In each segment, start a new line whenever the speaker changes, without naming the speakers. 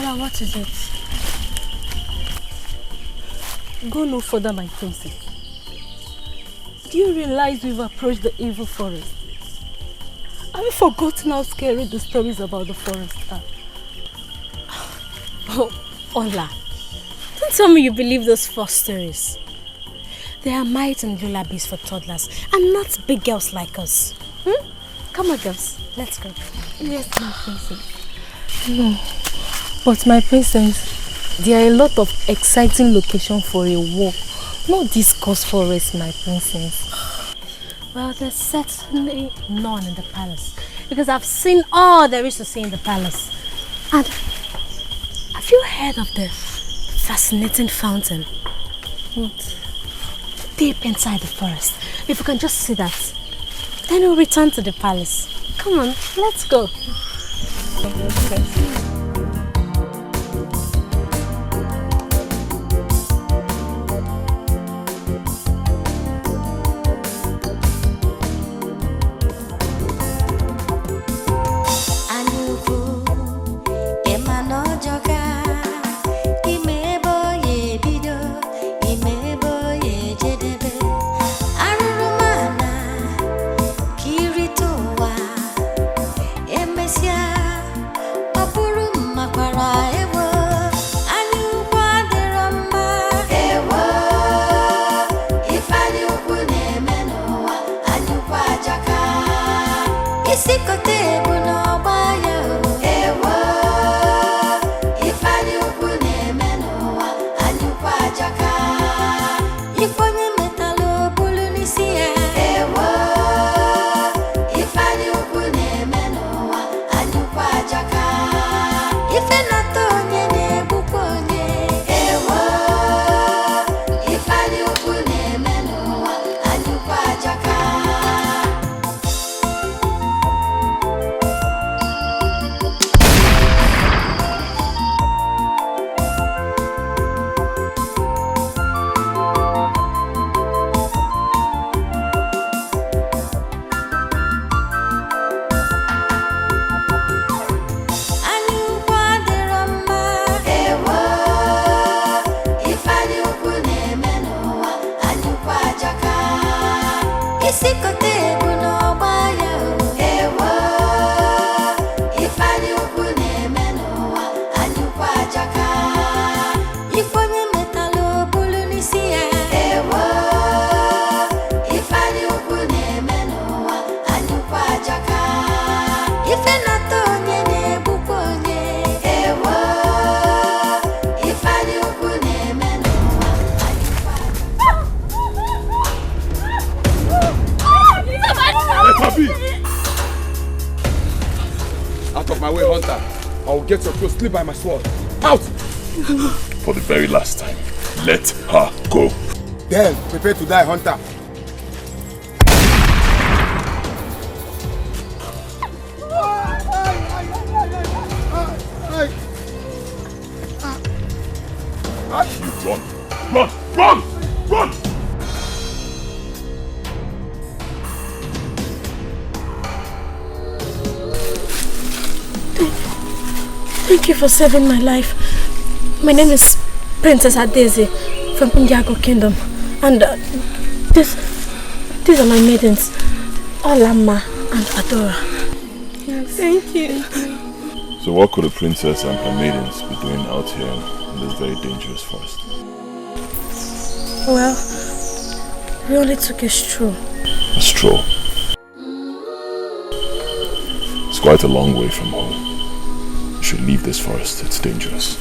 Ala, what is it? Go no further, my princess. Do you realize we've approached the evil forest? Have you forgotten how scary the stories about the forest are? Oh, Ola, don't tell me you believe those false stories. They are might and lullabies for toddlers and not big girls like us. Come on, girls, let's go.
Yes, my princess.
No, but my princess, there are a lot of exciting locations for a walk. Not this coast forest, my princess. Well, there's certainly none in the palace because I've seen all there is to see in the palace. And have you heard of the fascinating fountain? What? Deep inside the forest. If we can just see that, then we'll return to the palace. Come on, let's go.
Get your clothes, sleep by my sword. Out!
For the very last time, let her go.
Then, prepare to die, hunter.
You run! Run! Run!
Thank you for saving my life. My name is Princess Adeze from Indiago Kingdom. And these are my maidens, Olama and Adora.
Yes. Thank you.
So what could a princess and her maidens be doing out here in this very dangerous forest?
Well, we only took a stroll.
A stroll? It's quite a long way from home. You should leave this forest, it's dangerous.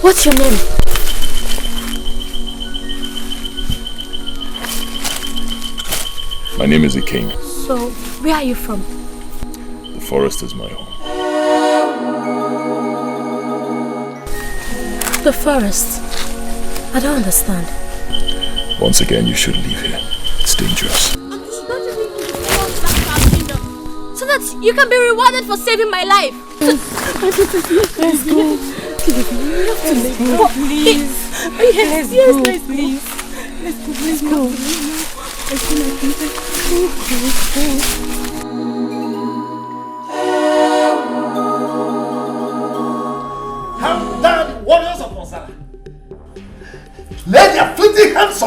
What's your name?
My name is King.
So, where are you from?
The forest is my home.
The forest? I don't understand.
Once again, you should leave here. It's dangerous.
So that you can be rewarded for saving my life.
Let's go. Let's go, please.
Yes,
let's go, please. Let's go.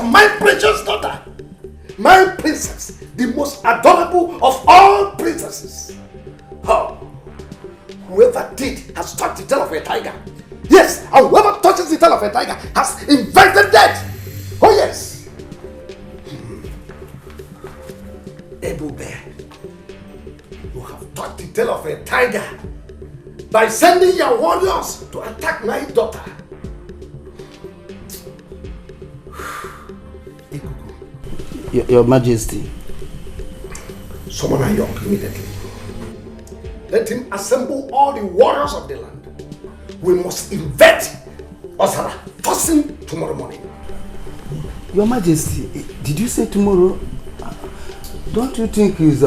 for my precious daughter, my princess, the most adorable of all princesses. Oh, whoever did has touched the tail of a tiger. Yes, and whoever touches the tail of a tiger has invited death. Oh yes. Ebube, you have touched the tail of a tiger by sending your warriors to attack my daughter.
Your Majesty.
Summon Ayok immediately. Let him assemble all the warriors of the land. We must invade Osara first thing tomorrow morning.
Your Majesty, did you say tomorrow? Don't you think it's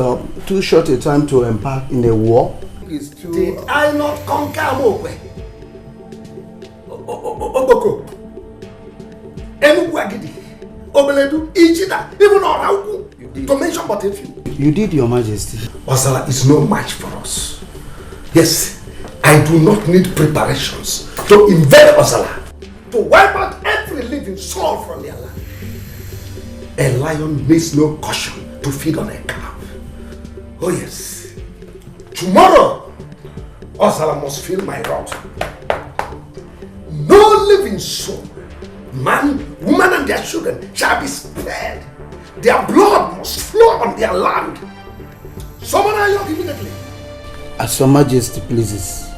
too short a time to embark in a war?
Did I not conquer Amokwe? Oboko, Enuguagidi, Obeledu, Ijida, even Orauku, to mention but a few.
You did, Your Majesty.
Osala is no match for us. Yes, I do not need preparations to invade Osala, to wipe out every living soul from their land. A lion needs no caution to feed on a calf. Oh yes, tomorrow Osala must feel my wrath. No living soul, man, woman and their children shall be spared. Their blood must flow on their land. Summon Ayok immediately.
As Your Majesty pleases.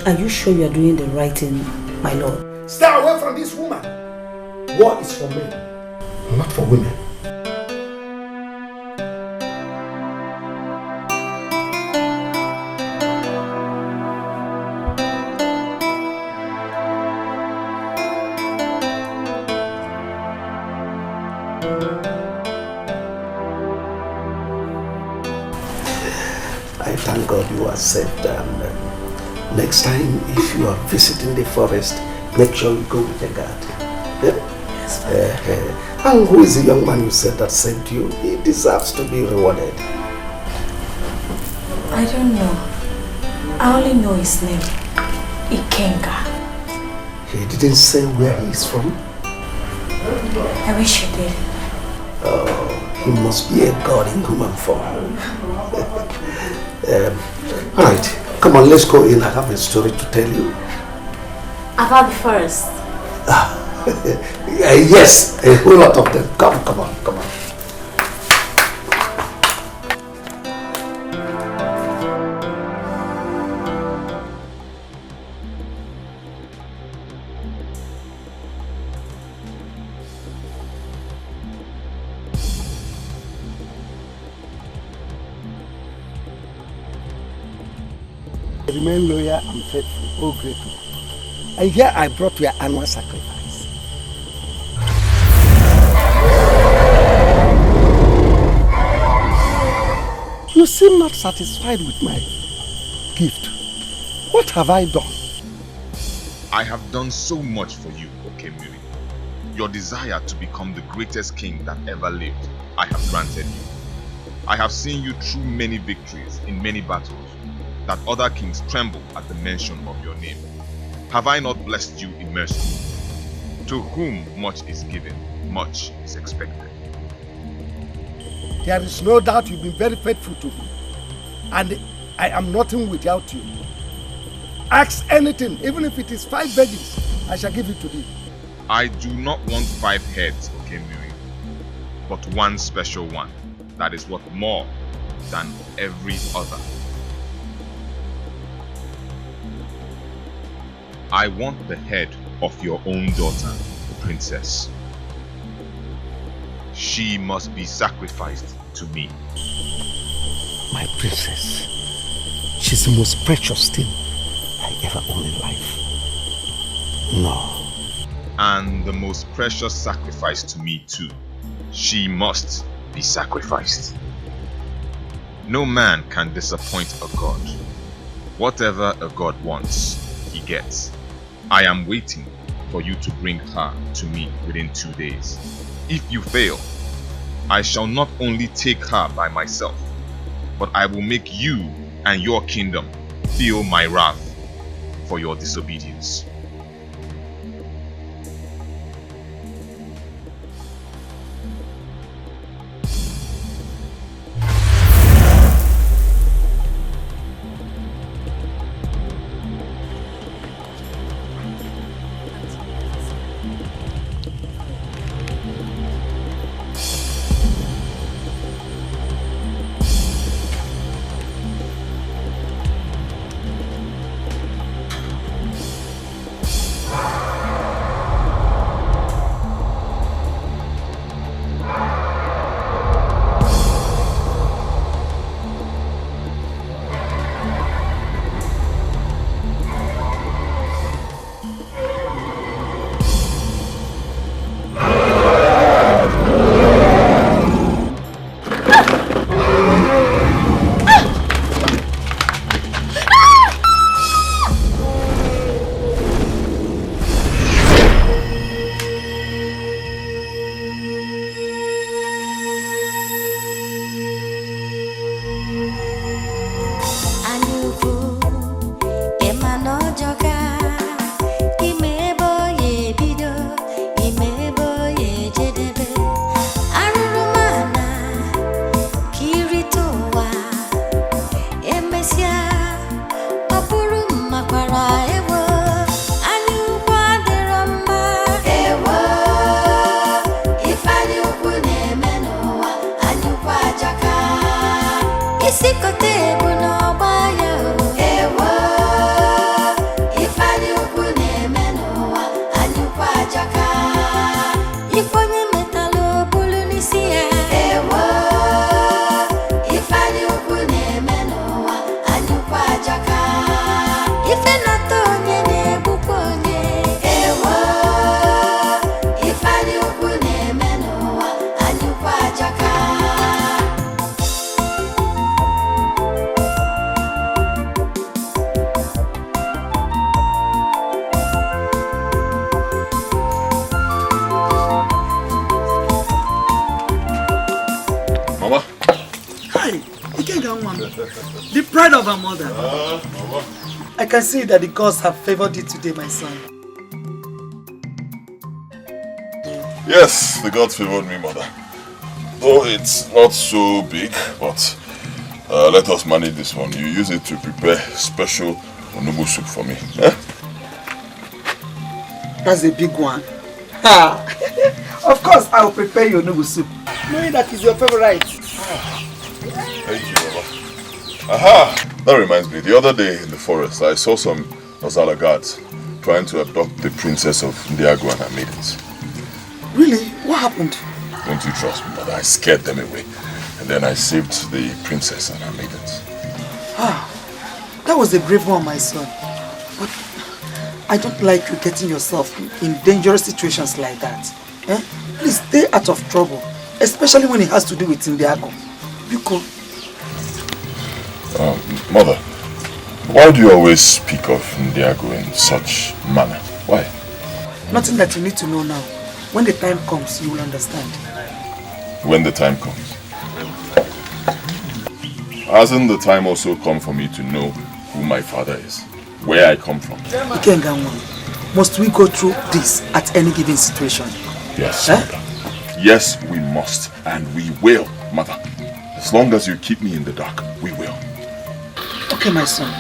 Are you sure you are doing the right thing, my lord?
Stay away from this woman. War is for men, not for women. I thank God you are saved. Next time, if you are visiting the forest, make sure you go with a guard. Yeah? Yes, and who is the young man you said that saved you? He deserves to be rewarded.
I don't know. I only know his name. Ikenga.
He didn't say where he is from?
I wish he did.
Oh, he must be a god in human form. Alright. Come on, let's go in. I have a story to tell you.
About the forest.
Yes, a whole lot of them. Come on.
Remain loyal and faithful, oh great one. And here I brought your annual sacrifice. You seem not satisfied with my gift. What have I done?
I have done so much for you, Okemiri. Your desire to become the greatest king that ever lived, I have granted you. I have seen you through many victories in many battles, that other kings tremble at the mention of your name. Have I not blessed you immensely? To whom much is given, much is expected.
There is no doubt you've been very faithful to me, and I am nothing without you. Ask anything, even if it is 5 virgins, I shall give it to thee.
I do not want 5 heads, Okemiri, but one special one that is worth more than every other. I want the head of your own daughter, the princess. She must be sacrificed to me.
My princess, she's the most precious thing I ever owned in life. No.
And the most precious sacrifice to me too. She must be sacrificed. No man can disappoint a god. Whatever a god wants, he gets. I am waiting for you to bring her to me within 2 days. If you fail, I shall not only take her by myself, but I will make you and your kingdom feel my wrath for your disobedience.
The pride of our mother. I can see that the gods have favored you today, my son.
Yes, the gods favored me, mother. Though it's not so big, but let us manage this one. You use it to prepare special onubu soup for me. Eh?
That's a big one. Of course, I will prepare your onubu soup, knowing that is your favorite.
Thank you, Baba. Aha! That reminds me, the other day in the forest, I saw some Ozala guards trying to abduct the princess of Ndiago and her maidens.
Really? What happened?
Don't you trust me, mother? I scared them away. And then I saved the princess and her maidens.
That was a brave one, my son. But I don't like you getting yourself in dangerous situations like that. Eh? Please stay out of trouble, especially when it has to do with Ndiago. Because
mother, why do you always speak of Ndiago in such manner? Why?
Nothing that you need to know now. When the time comes, you will understand.
When the time comes. Hasn't the time also come for me to know who my father is? Where I come from?
Ikenganwa, must we go through this at any given situation?
Yes, mother. Yes, we must. And we will, mother. As long as you keep me in the dark, we will.
Okay, my son.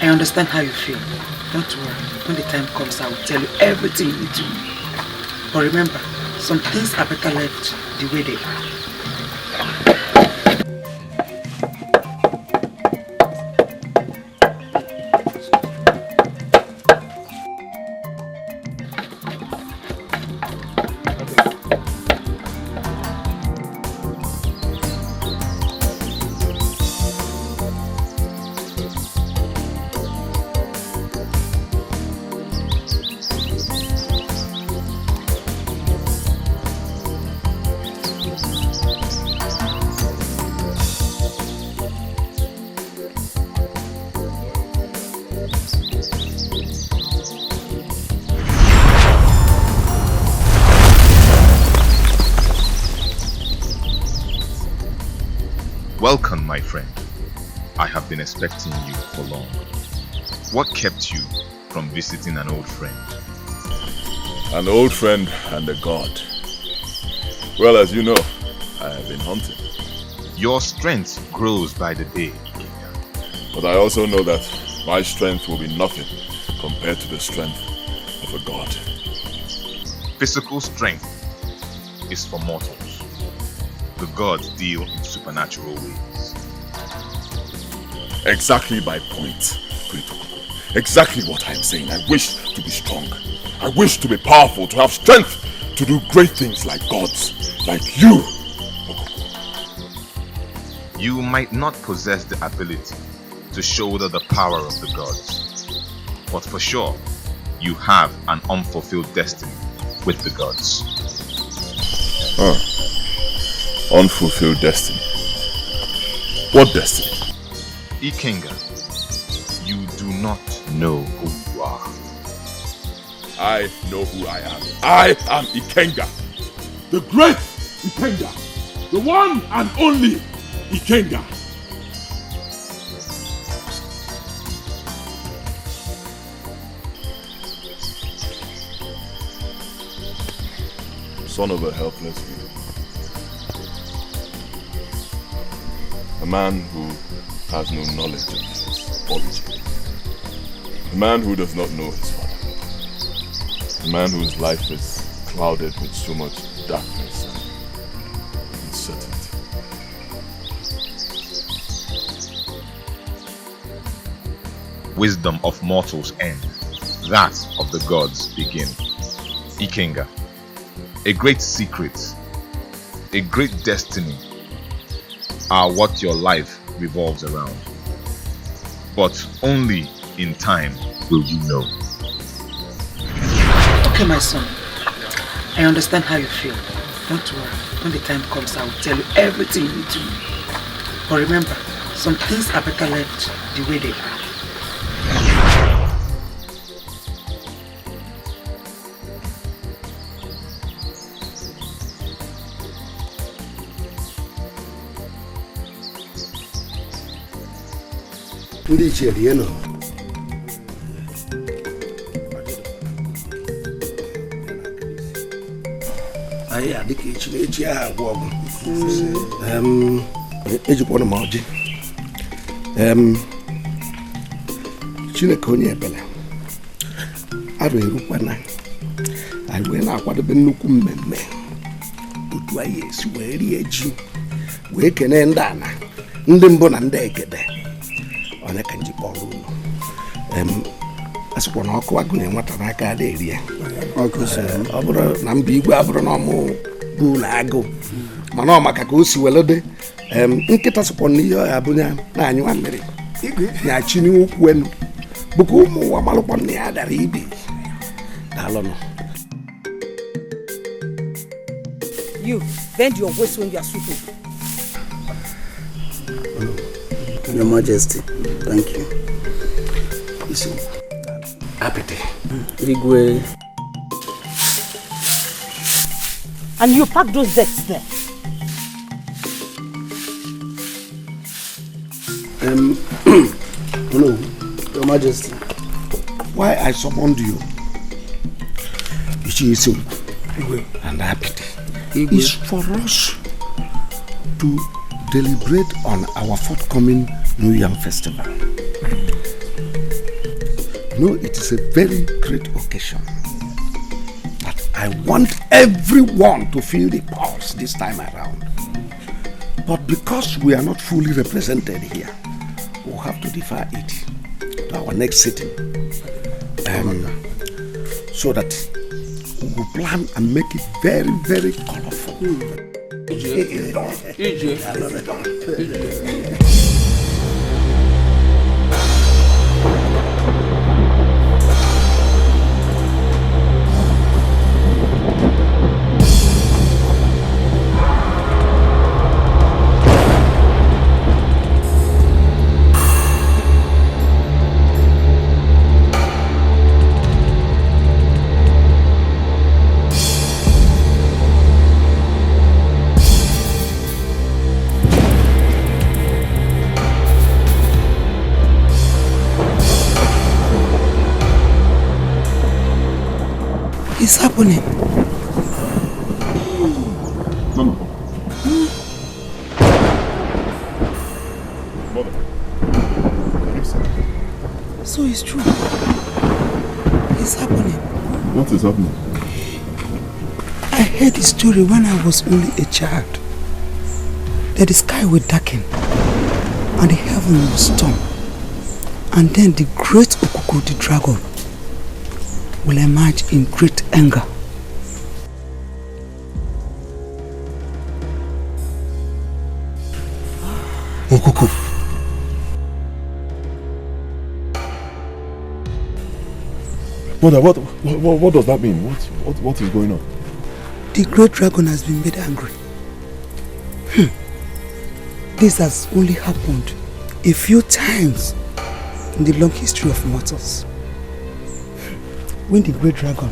I understand how you feel. Don't worry. When the time comes, I will tell you everything you need to know. But remember, some things are better left the way they are.
Welcome, my friend. I have been expecting you for long. What kept you from visiting an old friend?
An old friend and a god. Well, as you know, I have been hunting.
Your strength grows by the day.
But I also know that my strength will be nothing compared to the strength of a god.
Physical strength is for mortals. The gods deal in supernatural ways.
Exactly my point, Prito. Exactly what I am saying. I wish to be strong. I wish to be powerful, to have strength to do great things like gods, like you.
You might not possess the ability to shoulder the power of the gods, but for sure, you have an unfulfilled destiny with the gods.
Unfulfilled destiny. What destiny?
Ikenga, you do not know who you are.
I know who I am. I am Ikenga. The great Ikenga. The one and only Ikenga. Son of a helpless widow. A man who has no knowledge of his origin. A man who does not know his father. A man whose life is clouded with so much darkness and uncertainty.
Wisdom of mortals end, that of the gods begin. Ikenga, a great secret, a great destiny are what your life revolves around. But only in time will you know.
Okay, my son. I understand how you feel. Don't worry. When the time comes, I will tell you everything you need to know. But remember, some things are better left the way they are.
Ndị ichie rie nọ. Anyị adịka echi aha agwọ ọgwụ. Ejikwana m ọjị. Chineke onye ebele. Arụ erukwana. Anyị wee na-akwadobe nnukwu mmemme. Otu anyị esi wee rie ji. Wee kene ndị ana. Ndị mbụ na ndị egede. Onye ka nji kpọrọ ụlọ asịkwa na ọkụ agụnye nwata n'aka ada eri ya ọ bụrụ na mba igwe abụrụ na ọmụ bụ na agụ mana ọ maka ka o si welede nkịta sịkwa na ihe ọya abụnya na-anyụwa mmiri na-achị n'ukwu enu bụ ka ụmụ ụwa malụkwa na ya dara ibi daalụnụ.
You bend your waist when you are sweeping.
Your Majesty, thank you.
Listen, Apete.
Igwe.
And you pack those decks there.
Hello, Your Majesty. Why I summoned you? Igwe and Apete is for us to deliberate on our forthcoming New Yam Festival. No, it is a very great occasion. But I want everyone to feel the pulse this time around. But because we are not fully represented here, we'll have to defer it to our next sitting. So that we will plan and make it very, very colorful.
It's happening.
Mama. Mother.
So it's true. It's happening.
What is happening?
I heard the story when I was only a child. That the sky will darken and the heaven will storm. And then the great Okuku, the dragon, will emerge in great anger.
Okuku.
Mother, what does that mean? What is going on?
The great dragon has been made angry. This has only happened a few times in the long history of mortals. When the great dragon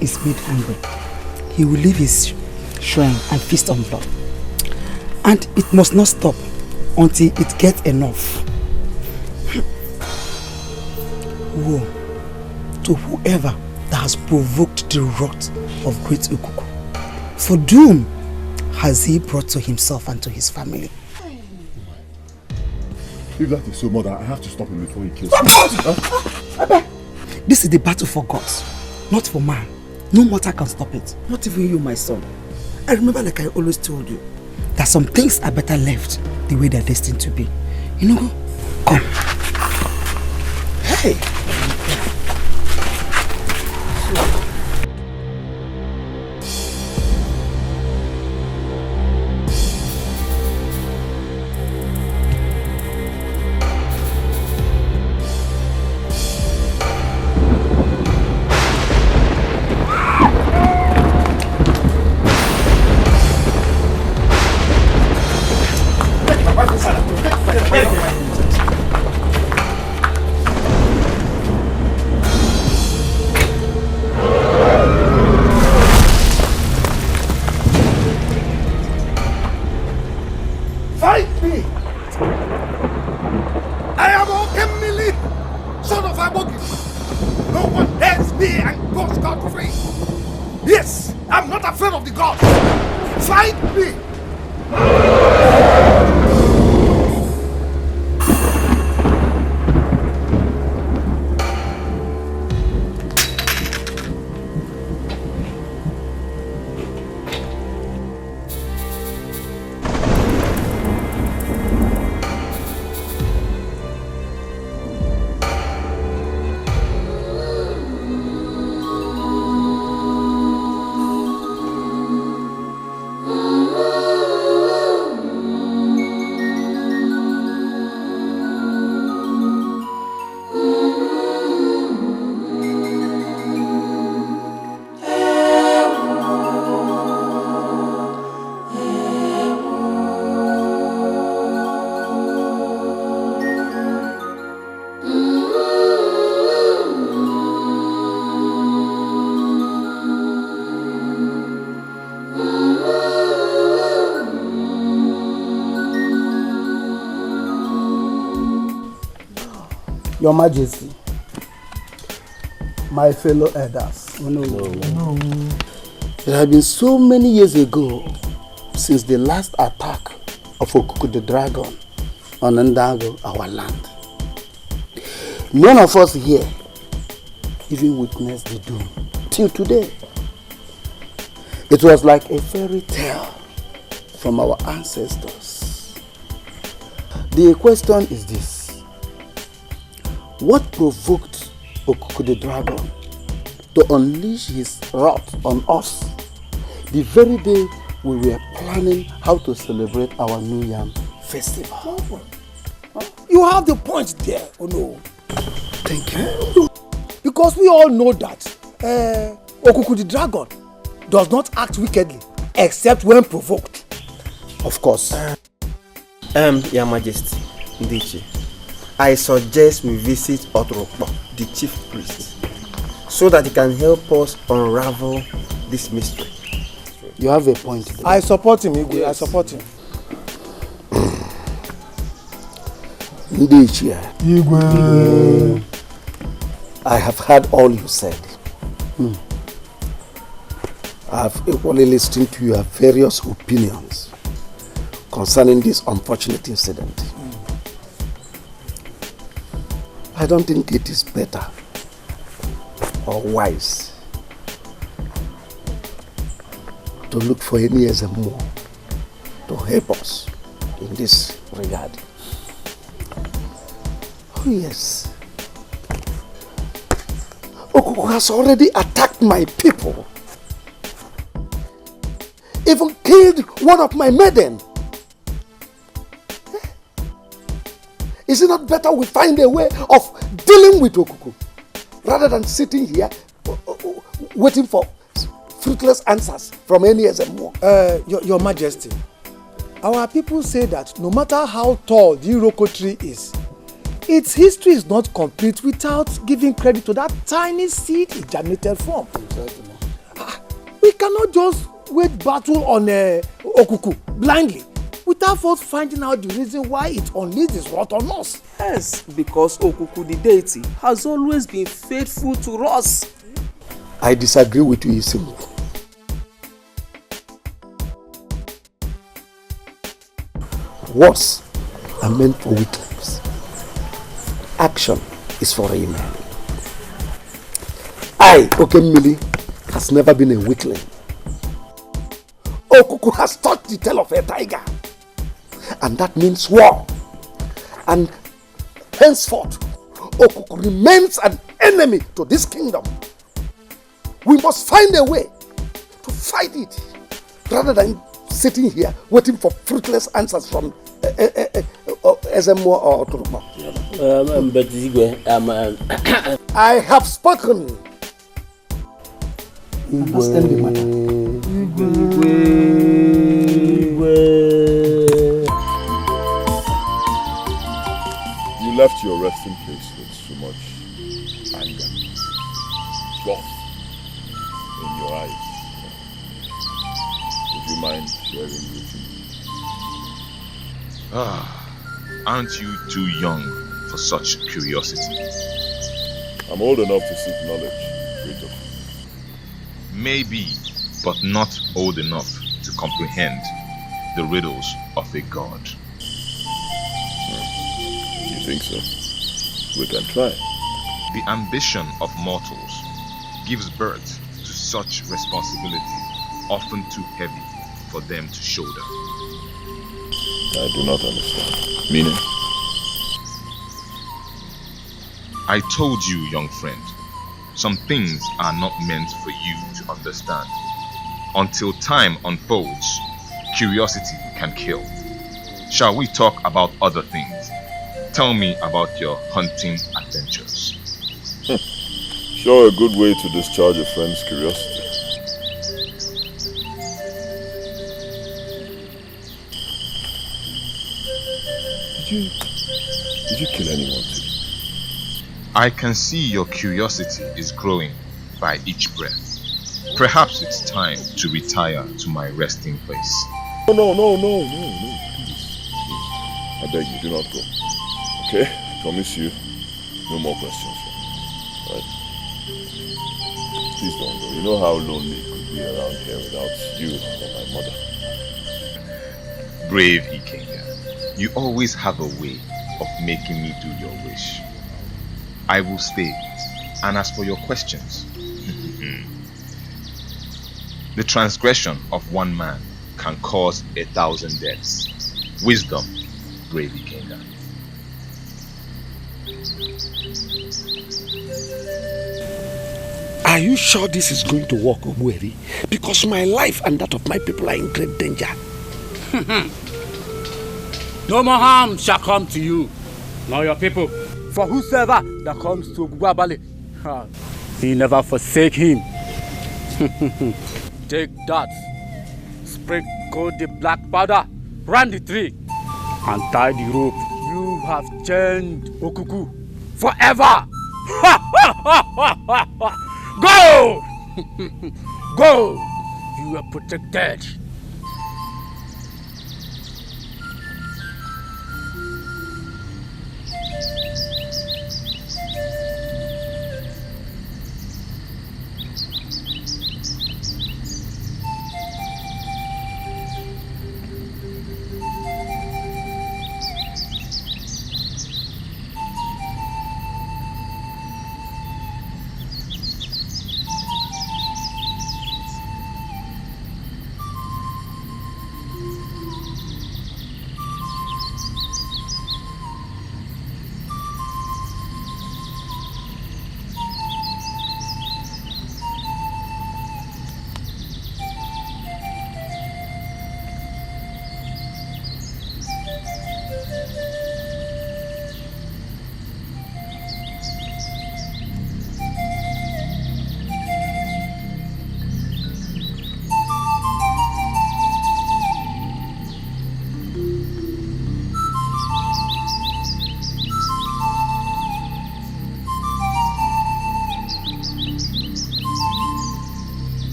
is made angry, he will leave his shrine and feast on blood. And it must not stop until it gets enough. Woe to whoever that has provoked the wrath of great Okuku. For doom has he brought to himself and to his family.
If that is so, Mother, I have to stop him before he kills
me. This is the battle for gods, not for man. No mortal can stop it. Not even you, my son. I remember, like I always told you, that some things are better left the way they're destined to be. You know, come. Hey!
Your Majesty, my fellow elders, there have been so many years ago since the last attack of Okuku the dragon on Ndago, our land. None of us here even witnessed the doom till today. It was like a fairy tale from our ancestors. The question is this: what provoked Okuku the dragon to unleash his wrath on us the very day we were planning how to celebrate our New Yam festival?
You have the point there, Ono.
Thank you.
Because we all know that Okuku the dragon does not act wickedly except when provoked.
Of course.
Your Majesty, Edochie, I suggest we visit Otrokpo, the chief priest, so that he can help us unravel this mystery.
You have a point there.
I support him, Igwe. Yes. I support him.
Edochie, Igwe. I have heard all you said. I've equally listened to your various opinions concerning this unfortunate incident. I don't think it is better or wise to look for any more to help us in this regard. Oh yes. Okuku has already attacked my people. Even killed one of my maiden. Is it not better we find a way of dealing with Okuku rather than sitting here waiting for fruitless answers from any more?
Your Majesty, our people say that no matter how tall the Iroko tree is, its history is not complete without giving credit to that tiny seed it germinated from. We cannot just wage battle on Okuku blindly without first finding out the reason why it unleashed its wrath on us.
Yes, because Okuku the deity has always been faithful to us.
I disagree with you, Isimu. Words are meant for weaklings. Action is for a man. I, Okemili, has never been a weakling. Okuku has touched the tail of a tiger. And that means war. And henceforth, Okuku remains an enemy to this kingdom. We must find a way to fight it rather than sitting here waiting for fruitless answers from SMO or Turuma. I have spoken. We must end the matter.
You left your resting place with so much anger, wrath in your eyes. Would you mind sharing with me?
Aren't you too young for such curiosity?
I'm old enough to seek knowledge, Rachel.
Maybe, but not old enough to comprehend the riddles of a god.
You think so? We can try.
The ambition of mortals gives birth to such responsibilities, often too heavy for them to shoulder.
I do not understand. Meaning?
I told you, young friend, some things are not meant for you to understand. Until time unfolds, curiosity can kill. Shall we talk about other things? Tell me about your hunting adventures.
Sure, a good way to discharge a friend's curiosity. Did you kill anyone today?
I can see your curiosity is growing by each breath. Perhaps it's time to retire to my resting place.
No, please. I beg you, do not go. Okay? I promise you, no more questions from me. Right? Please don't go. You know how lonely it could be around here without you or my mother.
Brave Ikenga, you always have a way of making me do your wish. I will stay. And as for your questions, the transgression of one man can cause 1,000 deaths. Wisdom, brave Ikenga.
Are you sure this is going to work, Obueri? Because my life and that of my people are in great danger.
No more harm shall come to you, nor your people. For whosoever that comes to Guabali, he never forsake him. Take that, sprinkle the black powder round the tree, and tie the rope. You have chained Okuku forever. Go! Go! You are protected.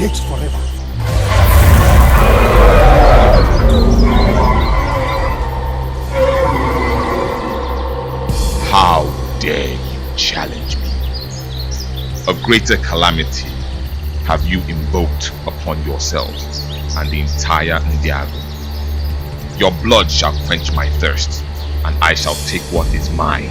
gate forever.
How dare you challenge me? A greater calamity have you invoked upon yourselves and the entire Ndiago. Your blood shall quench my thirst, and I shall take what is mine.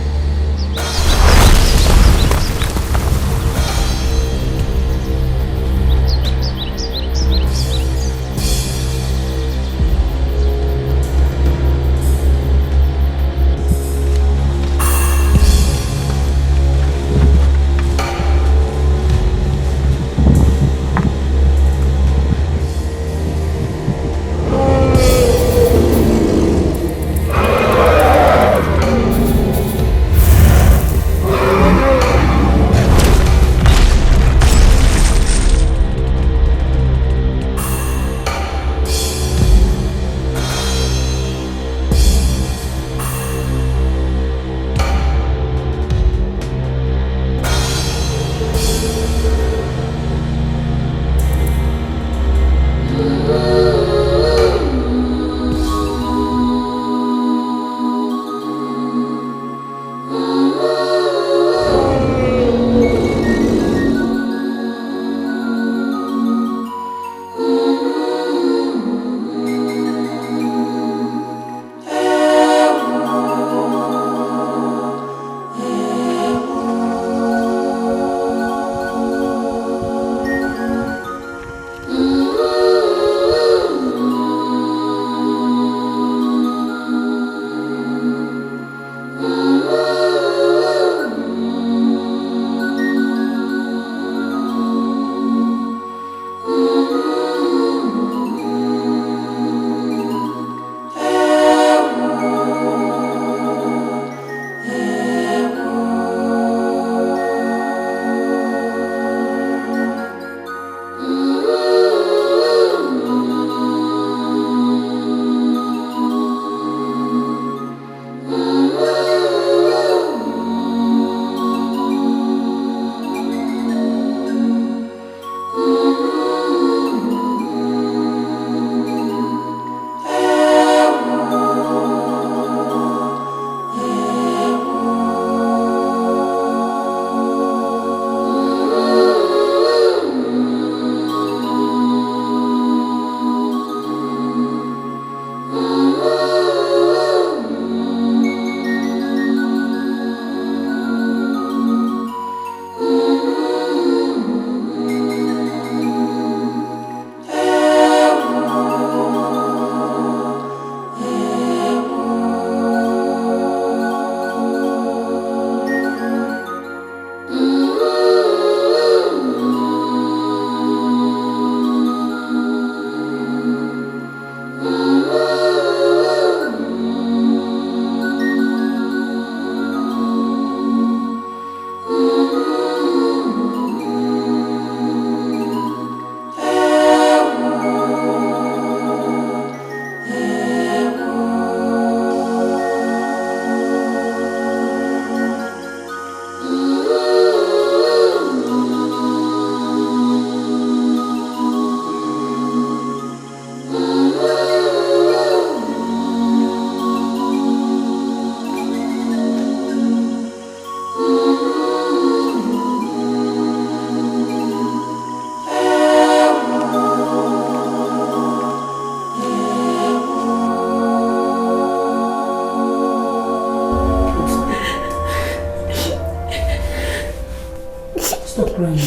crying.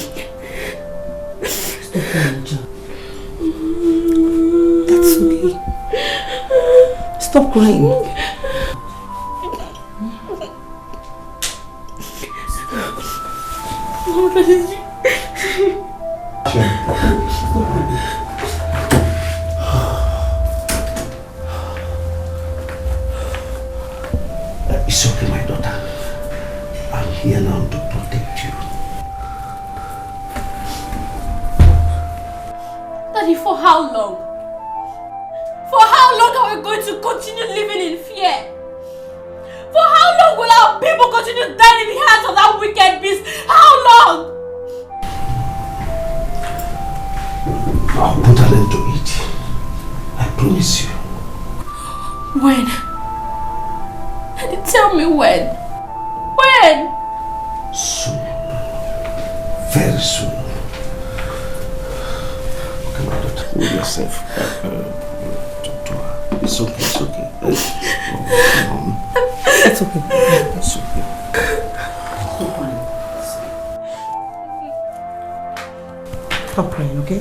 Stop crying, John. That's okay. Stop crying. It's okay, my daughter. I'm here now to protect you.
Daddy, for how long? For how long are we going to continue living in fear? For how long will our people continue dying in the hands of that wicked beast? How long? When? Tell me when. When?
Soon. Very soon. Come on, don't hold yourself. Talk to her. It's okay, it's okay.
It's okay.
It's okay.
Stop crying, okay?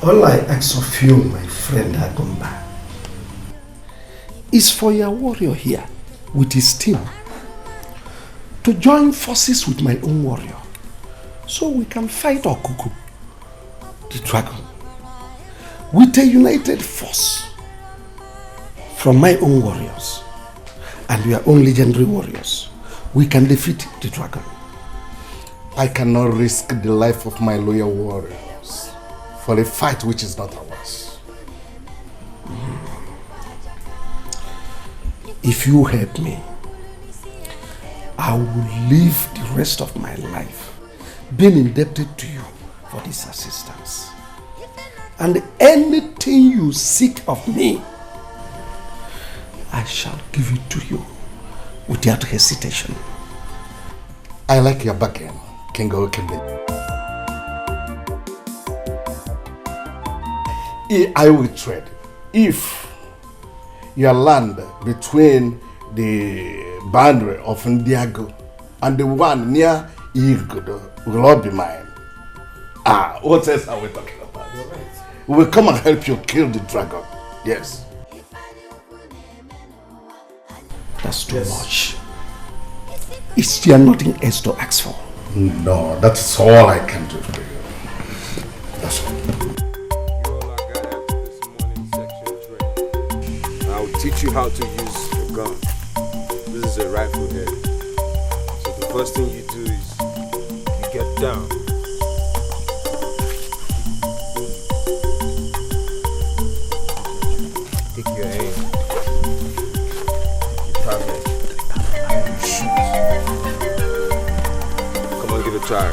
All I ask of you, my friend Agumba, is for your warrior here with his team to join forces with my own warrior so we can fight Okuku, the dragon, with a united force from my own warriors and your own legendary warriors. We can defeat the dragon.
I cannot risk the life of my loyal warriors for a fight which is not ours.
If you help me, I will live the rest of my life being indebted to you for this assistance. And anything you seek of me, I shall give it to you without hesitation.
I like your bargain, King Okembe. I will trade if your land between the boundary of Ndiago and the one near Igdo will all be mine. What else are we talking about? You're right. We will come and help you kill the dragon. Yes.
That's too much. Is there nothing else to ask for?
No, that's all I can do for you. That's all.
I'll teach you how to use your gun. This is a rifle head. So the first thing you do is you get down. Take your aim. You target. You shoot. Come on, give it a try.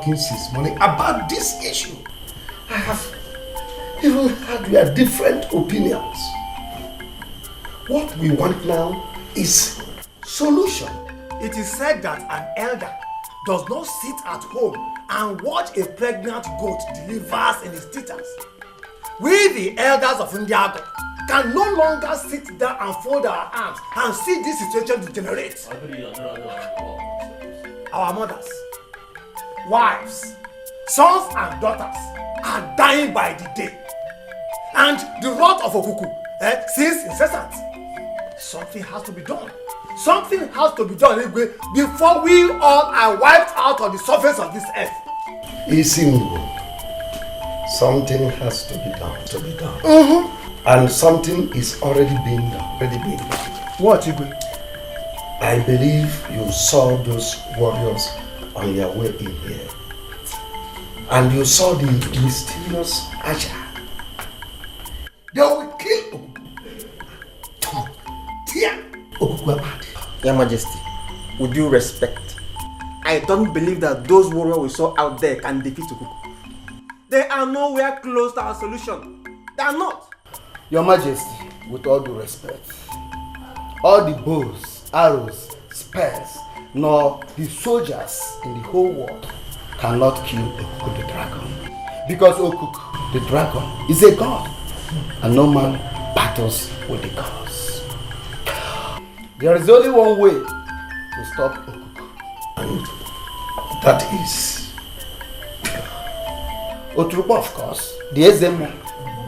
Since morning about this issue. I have even had your different opinions. What we want now is solution.
It is said that an elder does not sit at home and watch a pregnant goat delivers in his teethers. We, the elders of Ndiago, can no longer sit down and fold our arms and see this situation degenerate. our mothers, wives, sons and daughters are dying by the day. And the wrath of Okuku seems incessant. Something has to be done. Something has to be done before we all are wiped out of the surface of this earth.
Something has to be done. And something is already being done.
What, Igwe?
I believe you saw those warriors on their way in here. And you saw the mysterious Asha. They will kill
Your Majesty, with due respect, I don't believe that those warriors we saw out there can defeat Okuku. They are nowhere close to our solution. They are not.
Your Majesty, with all due respect, all the bows, arrows, spears, nor the soldiers in the whole world cannot kill Okuku the dragon. Because Okuku the dragon is a god, and no man battles with the gods. There is only one way to stop Okuku,
and that is
Oturukpa, of course, the Ezemo.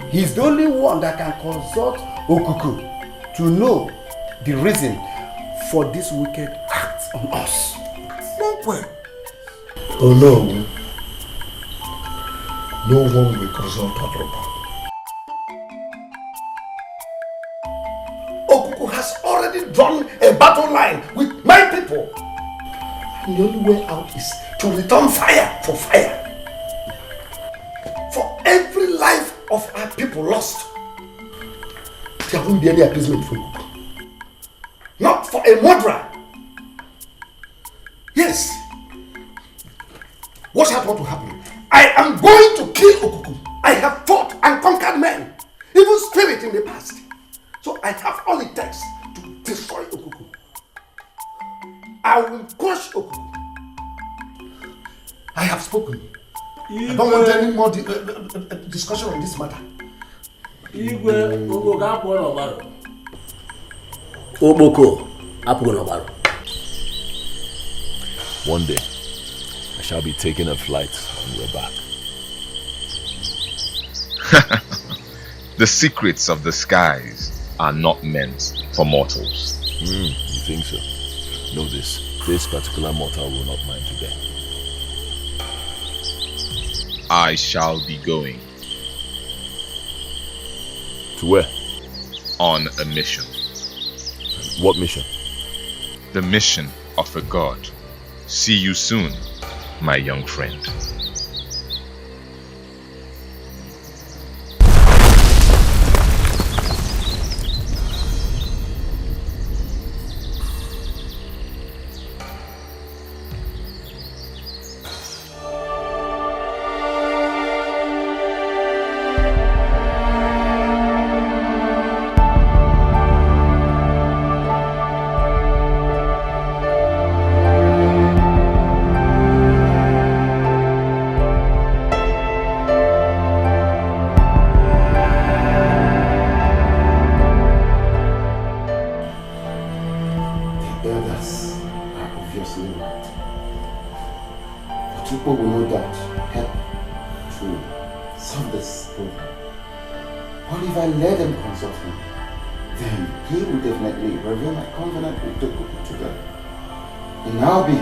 He's the only one that can consult Okuku to know the reason for this wicked act on us.
Oh no. No one will consult Oturukpa. Okuku has already drawn a battle line with my people. And the only way out is to return fire for fire. For every life of our people lost, there won't be any appeasement for Okuku. Not for a murderer. Yes. Watch out what will happen. I am going to kill Okuku. I have fought and conquered men, even spirit in the past. So I have all it takes to destroy Okuku. I will crush Okuku. I have spoken. I don't want any more discussion on this matter.
One day, I shall be taking a flight on your back.
The secrets of the skies are not meant for mortals.
You think so? Know this. This particular mortal will not mind today.
I shall be going.
To where?
On a mission.
What mission?
The mission of a god. See you soon, my young friend.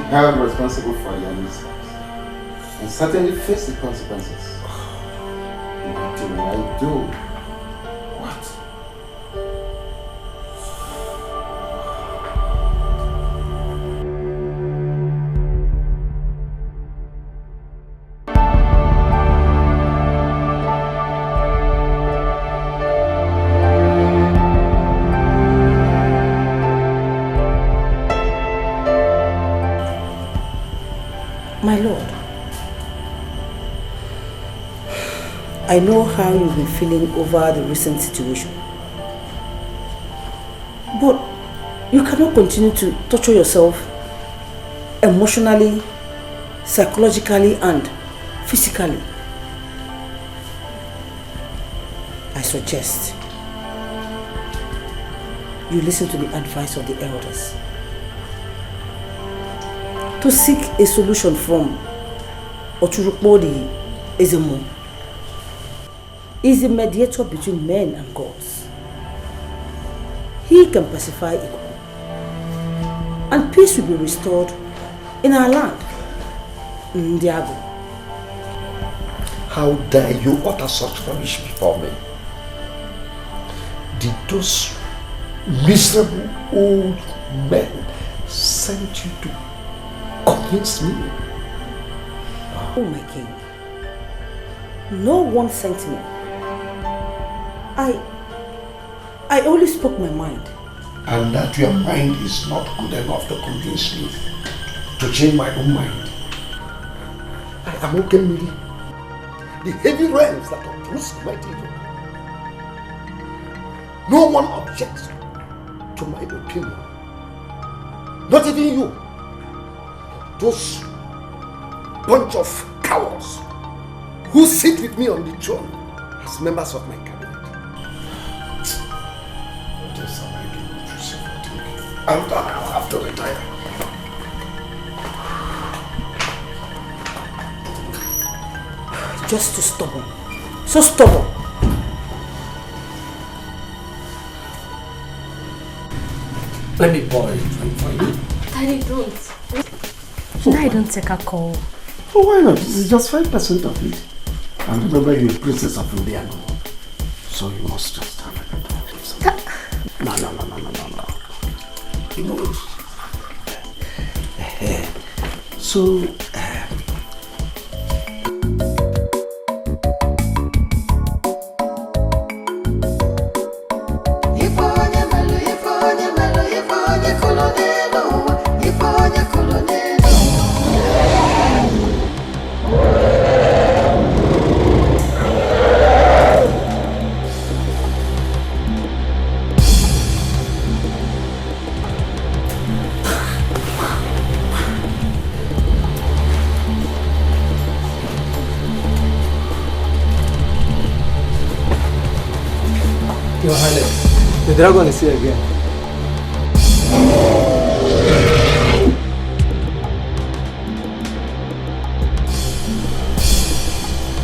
Held responsible for your mistakes and certainly face the consequences. What do I do? What?
My lord, I know how you've been feeling over the recent situation. But you cannot continue to torture yourself emotionally, psychologically, and physically. I suggest you listen to the advice of the elders. to seek a solution from Oturukpodi Ezemo. Is a mediator between men and gods. He can pacify Ikuku, and peace will be restored in our land, Ndiago.
How dare you utter such rubbish before me? Did those miserable old men send you to convince me?
Oh my king, no one sent me. I only spoke my mind.
And that your mind is not good enough to convince me to change my own mind. I am okay, Miri. The heavy rains that uproots my evil. No one objects to my opinion. Not even you. Those bunch of cowards who sit with me on the throne as members of my cabinet. I'll have to retire.
Just too stubborn. So stubborn.
Let me pour a drink for you.
Daddy, don't. I don't take a call.
Oh, why not? This is just 5% of it. And remember, you're a princess of Indiana. So you must just have it. No. You know. So,
Your Highness, the dragon is here again.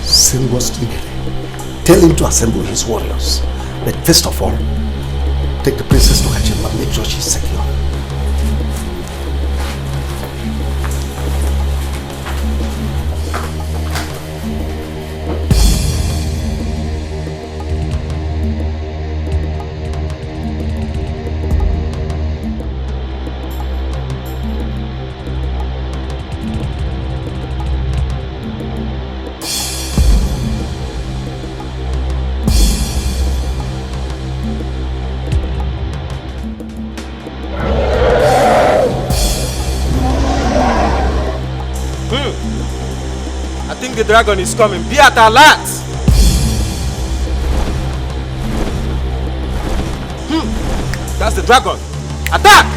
Send was eagerly. Tell him to assemble his warriors. But first of all, take the princess to her chamber and make sure she's secure.
The dragon is coming. Be at alert! That's the dragon. Attack!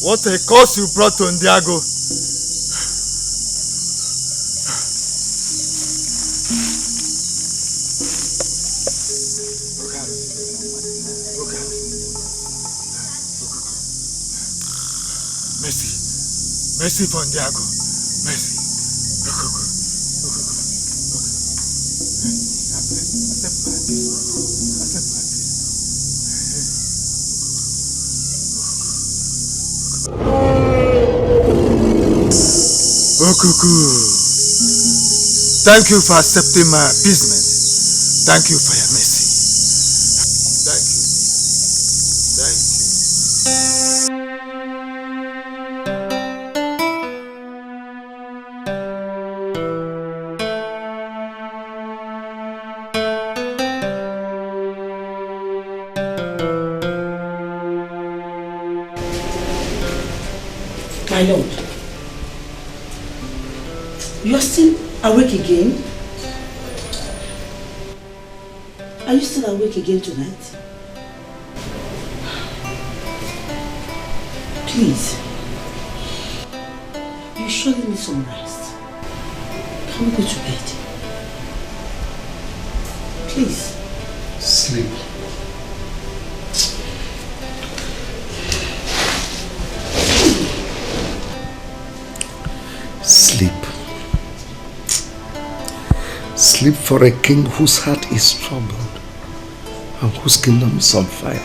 What a curse you brought to Ndiago. Mercy for Ndiago. Mercy. Okuku. Thank you for accepting my appeasement. Thank you for your mercy. Thank you. Thank you.
My lord, you are still awake again? Are you still awake again tonight? Please, you surely need some rest. Can we go to bed? Please.
Sleep. Sleep. Sleep for a king whose heart is troubled and whose kingdom is on fire.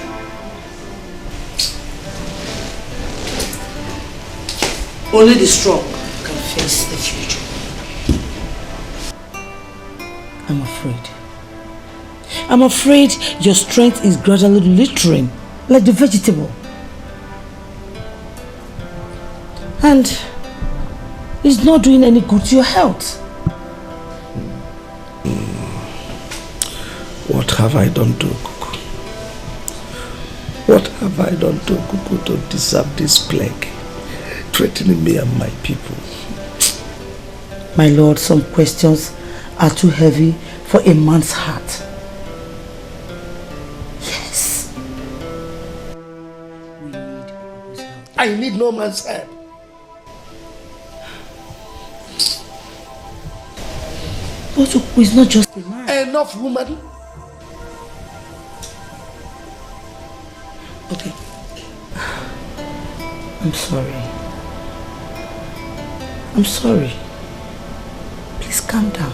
Only the strong can face the future. I'm afraid. I'm afraid your strength is gradually littering like the vegetable. And it's not doing any good to your health.
What have I done to Kuku? What have I done to Kuku to deserve this plague, threatening me and my people?
My lord, some questions are too heavy for a man's heart. Yes.
I need no man's help.
But Kuku is not just a man.
Enough, woman.
Okay. I'm sorry. I'm sorry. Please calm down.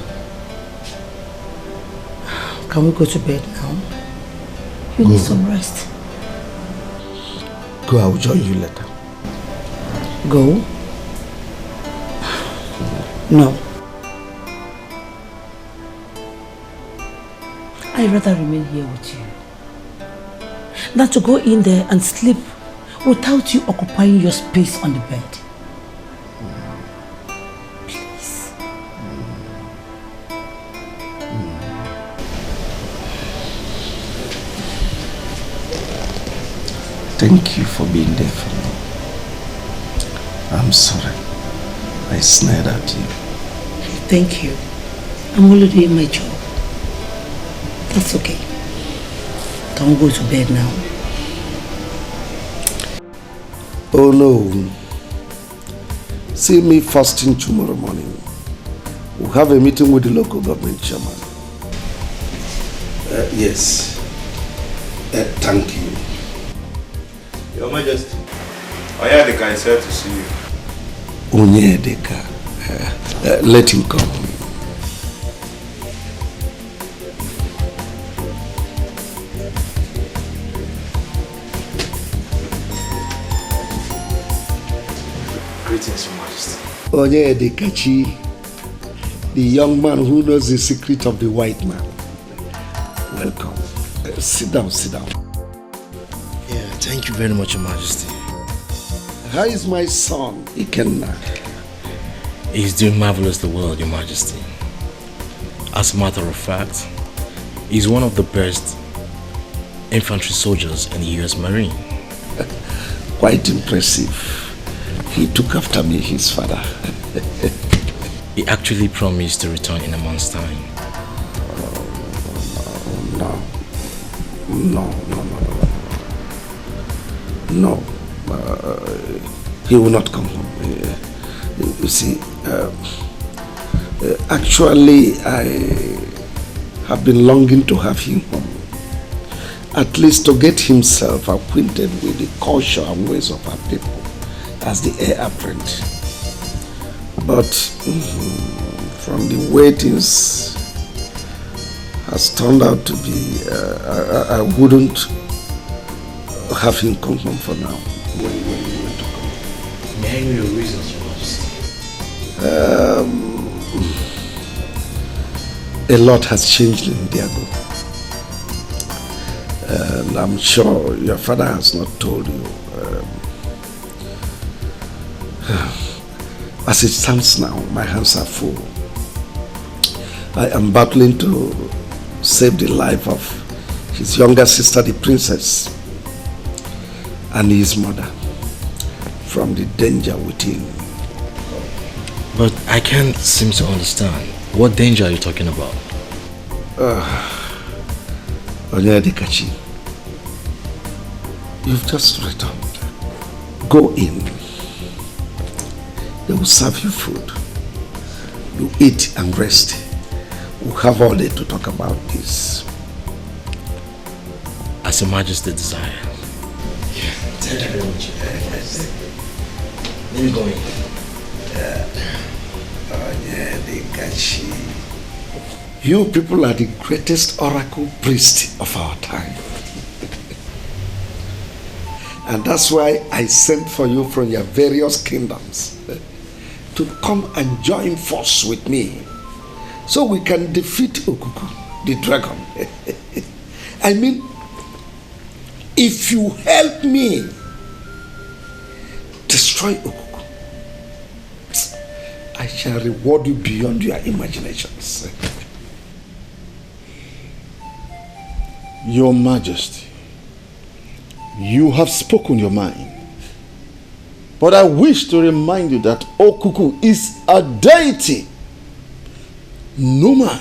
Can we go to bed now? You need some rest.
Go, I will join you later.
Go? No. I'd rather remain here with you than to go in there and sleep without you occupying your space on the bed. Please.
Thank you for being there for me. I'm sorry I snared at you.
Thank you. I'm only doing my job. That's okay. Can we go to bed now?
Oh no. See me first thing tomorrow morning. We'll have a meeting with the local government chairman. Yes. Thank you.
Your Majesty, Onyedika is here to see you.
Onyedika. Let him come.
Greetings, Your Majesty.
Onyedikachi, the young man who knows the secret of the white man. Welcome. Sit down, sit down.
Yeah, thank you very much, Your Majesty.
How is my son, Ikenna?
He's doing marvelously well, Your Majesty. As a matter of fact, he's one of the best infantry soldiers in the US Marine.
Quite impressive. He took after me, his father.
He actually promised to return in a month's time.
No. He will not come home. You see, actually, I have been longing to have him home. At least to get himself acquainted with the culture and ways of our people as the heir apparent. But from the way things has turned out to be, I wouldn't have him come home for now. When you want to come.
May I know your reasons, Your Majesty?
A lot has changed in Diago. And I'm sure your father has not told you. As it stands now, my hands are full. I am battling to save the life of his younger sister, the princess, and his mother from the danger within.
But I can't seem to understand. What danger are you talking about?
Edochie, you've just returned. Go in. They will serve you food. You eat and rest. We'll have all day to talk about this.
As Your Majesty desires.
Thank you very much.
Let me go in.
Edochie. You people are the greatest oracle priest of our time. And that's why I sent for you from your various kingdoms to come and join force with me so we can defeat Okuku, the dragon. I mean, if you help me destroy Okuku, I shall reward you beyond your imaginations.
Your Majesty, you have spoken your mind. But I wish to remind you that Okuku is a deity. No man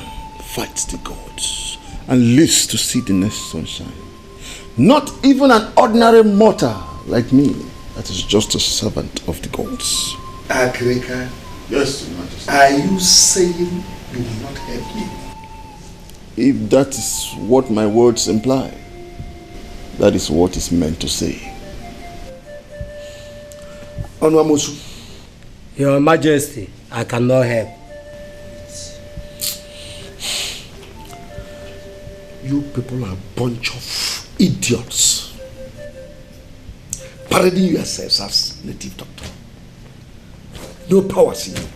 fights the gods and lives to see the next sunshine. Not even an ordinary mortal like me that is just a servant of the gods.
Akrika,
yes, Your Majesty.
Are you saying you will not help me?
If that is what my words imply, that is what is meant to say.
Onwamosu.
Your Majesty, I cannot help.
You people are a bunch of idiots. Parading yourselves as native doctor. No powers in you.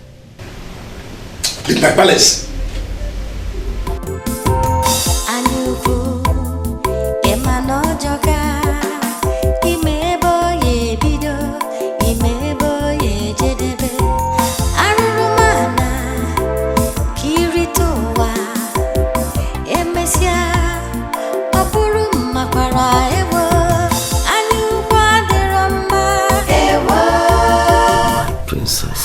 In my palace. Princess.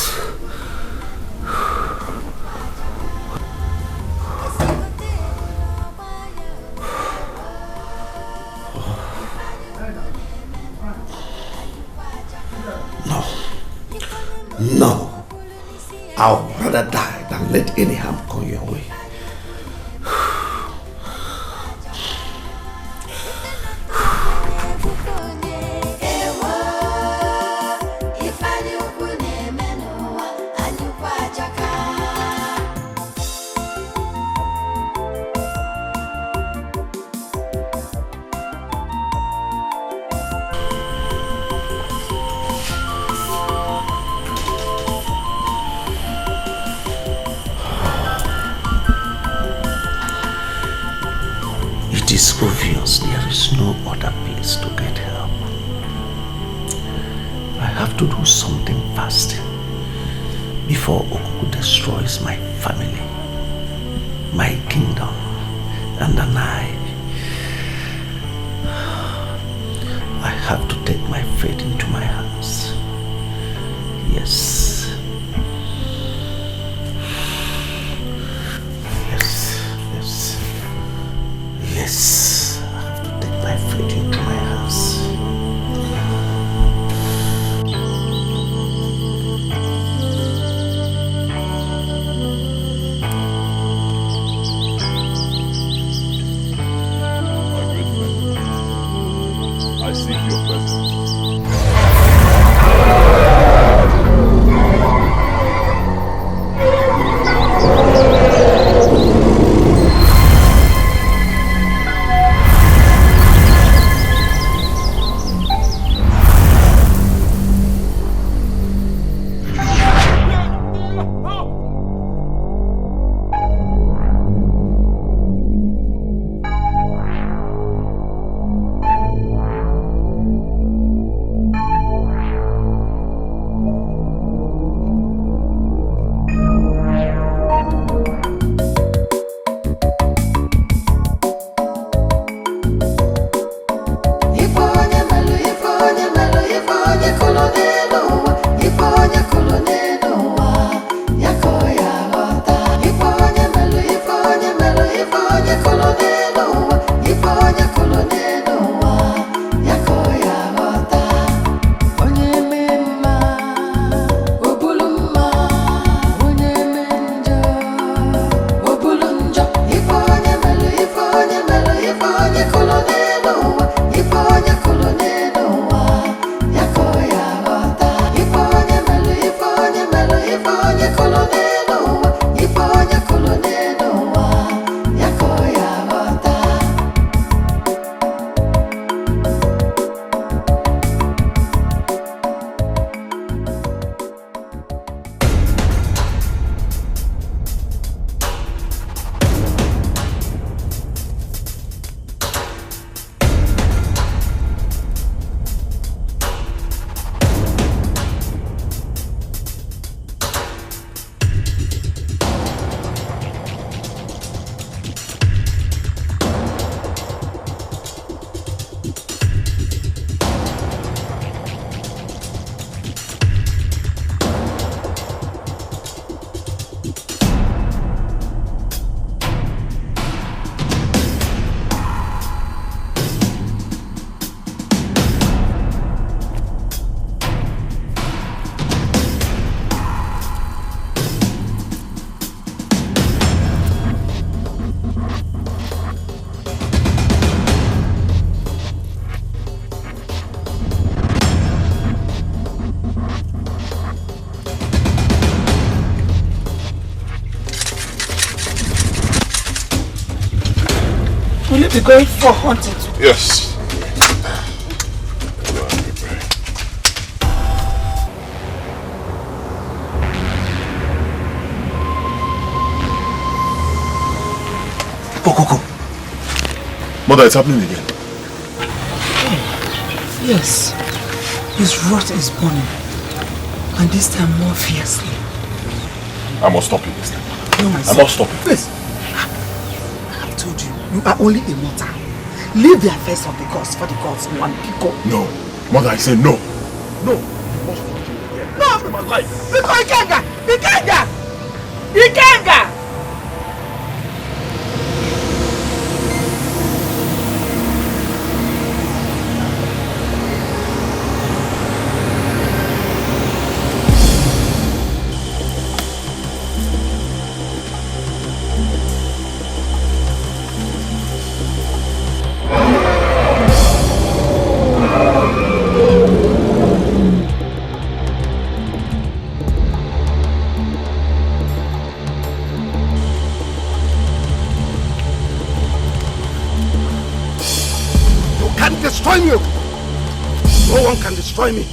No. I'll rather die than let any harm come your way. It is obvious there is no other place to get help. I have to do something fast before Okuku destroys my family, my kingdom, and then I have to take my fate into my hands. Yes. Yes, I have to take my fate into my hands.
My good friend, I seek your presence.
you be going for hunting today?
Yes.
Go.
Mother, it's happening again.
Yes. His wrath is burning. And this time more fiercely.
I must stop you this time.
No, my
I
son.
must stop you.
Please. I have told you, you are only a mortal. Leave the affairs of the gods for the gods one people.
No. Mother, I say no. No.
No!
My life.
Because Ikenga!
Destroy me! No one can destroy me.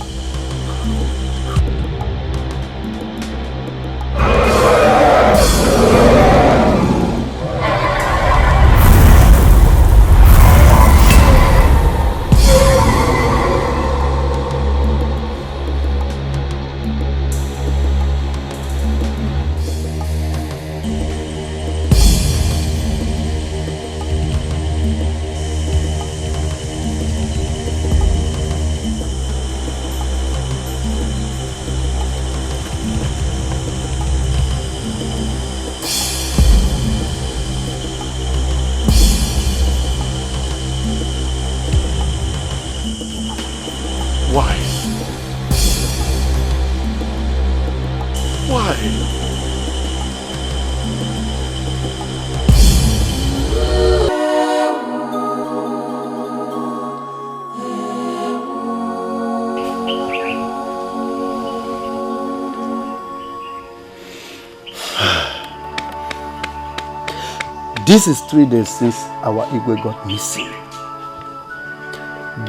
This is 3 days since our Igwe got missing.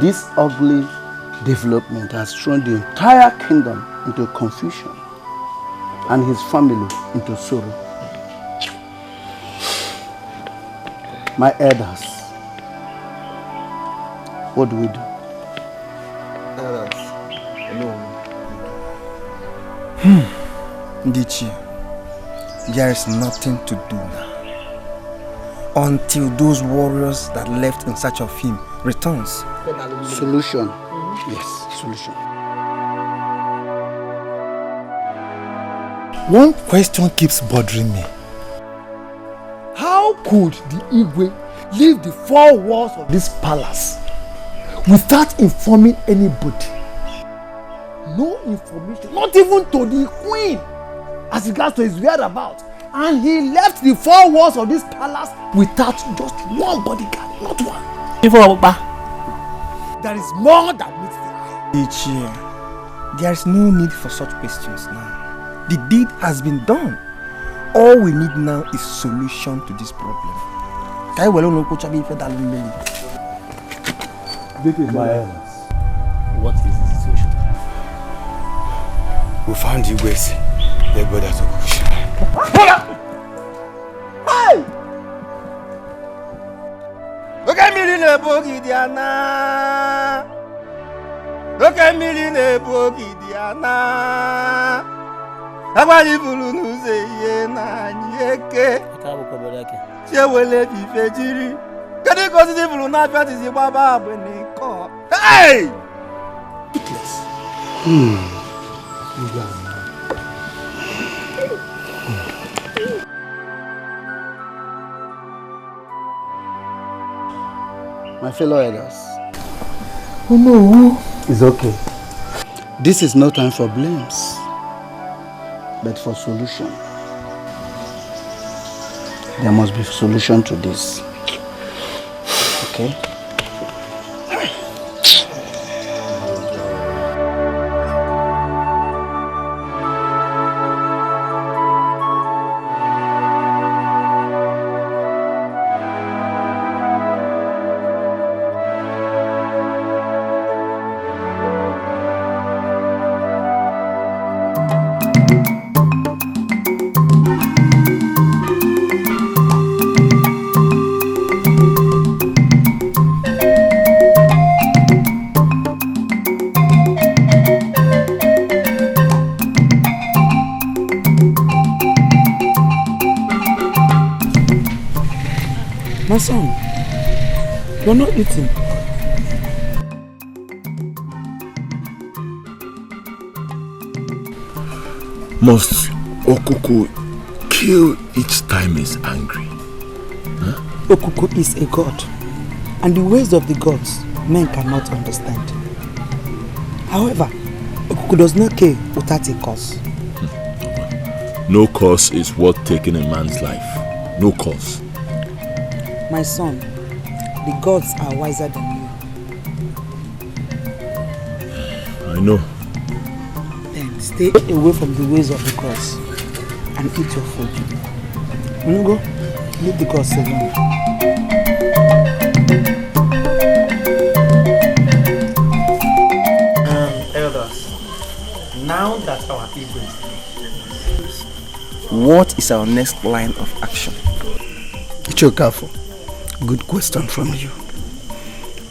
This ugly development has thrown the entire kingdom into confusion and his family into sorrow. My elders, what do we do?
Elders, Edochie, there is nothing to do now until those warriors that left in search of him returns.
Solution. Yes, solution.
One question keeps bothering me. How could the Igwe leave the 4 walls of this palace without informing anybody? No information, not even to the queen as regards to his whereabouts. And he left the 4 walls of this palace without just one bodyguard, not one. There is more that meets the eye.
Edochie, there is no need for such questions now. The deed has been done. All we need now is solution to this problem.
What is the situation?
We found you guys. They better to push.
Hey! Look at me in the boogie, Diana. Look at me in the boogie, Diana. I'm going to say, Yeke. She will let you fetch. Can you go to the blue night? What is your baba when they call? Hey!
My fellow elders.
Oh no.
It's okay. This is no time for blames, but for solution. There must be a solution to this. Okay?
My son, you're not eating.
Must Okuku kill each time he's angry? Huh?
Okuku is a god, and the ways of the gods men cannot understand. However, Okuku does not kill without a cause.
No cause is worth taking a man's life. No cause.
My son, the gods are wiser than you.
I know.
Then stay away from the ways of the gods and eat your food. When you go, leave the gods alone.
Elders, now that our ego is clear, what is our next line of action?
Ichokafo, good question from you.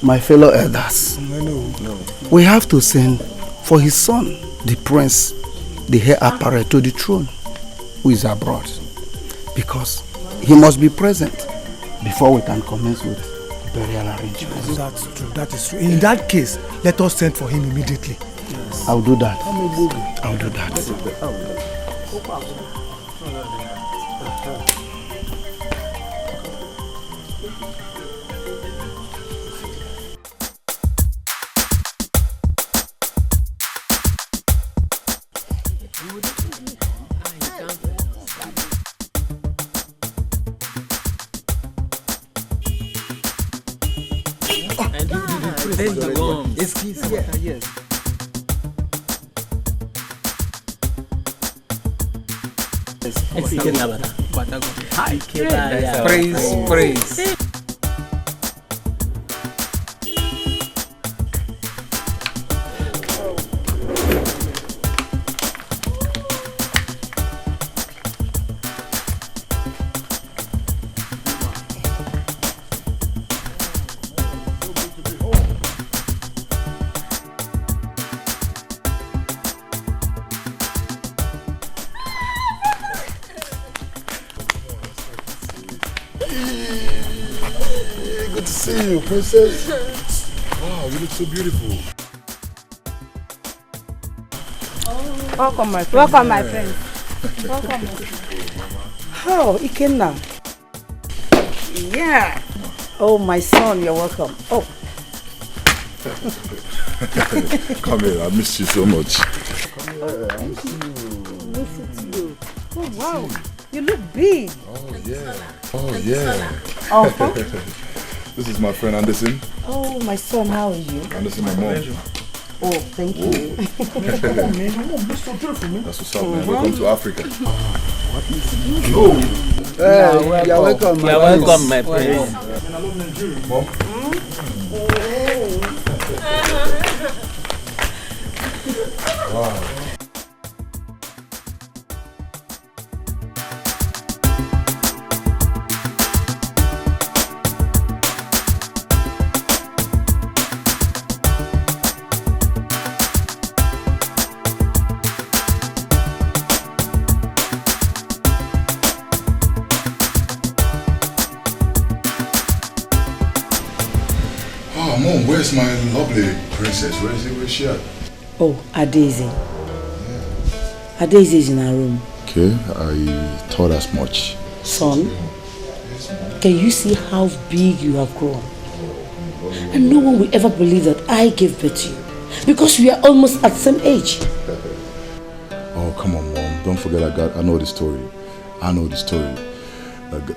My fellow elders, we have to send for his son, the prince, the heir apparent to the throne, who is abroad, because he must be present before we can commence with burial arrangements.
That's true, that is true. In that case, let us send for him immediately.
Yes. I'll do that. I'll do that.
Praise.
Princess. Wow, you look so beautiful.
Welcome, my friend.
Welcome, my friend.
Welcome. Oh, Ikenna. Yeah. Oh, my son, you're welcome. Oh.
Come here, I missed you so much.
Thank you. Miss it too. Oh, wow. You look big.
Oh, yeah. Oh, yeah.
Uh-huh.
This is my friend Anderson.
Oh, my son, how are you?
Anderson, my mom.
Oh, thank you.
That's what's up, man. Welcome to Africa.
Oh, you're welcome.
You're welcome, my friend.
Mom? Wow. Mom, where's my lovely princess? Where's she at?
Oh, Adaisy. Adaisy is in her room.
Okay, I thought as much.
Son, can you see how big you have grown? And no one will ever believe that I gave birth to you. Because we are almost at the same age.
Oh, come on, Mom. Don't forget I know the story. I know the story.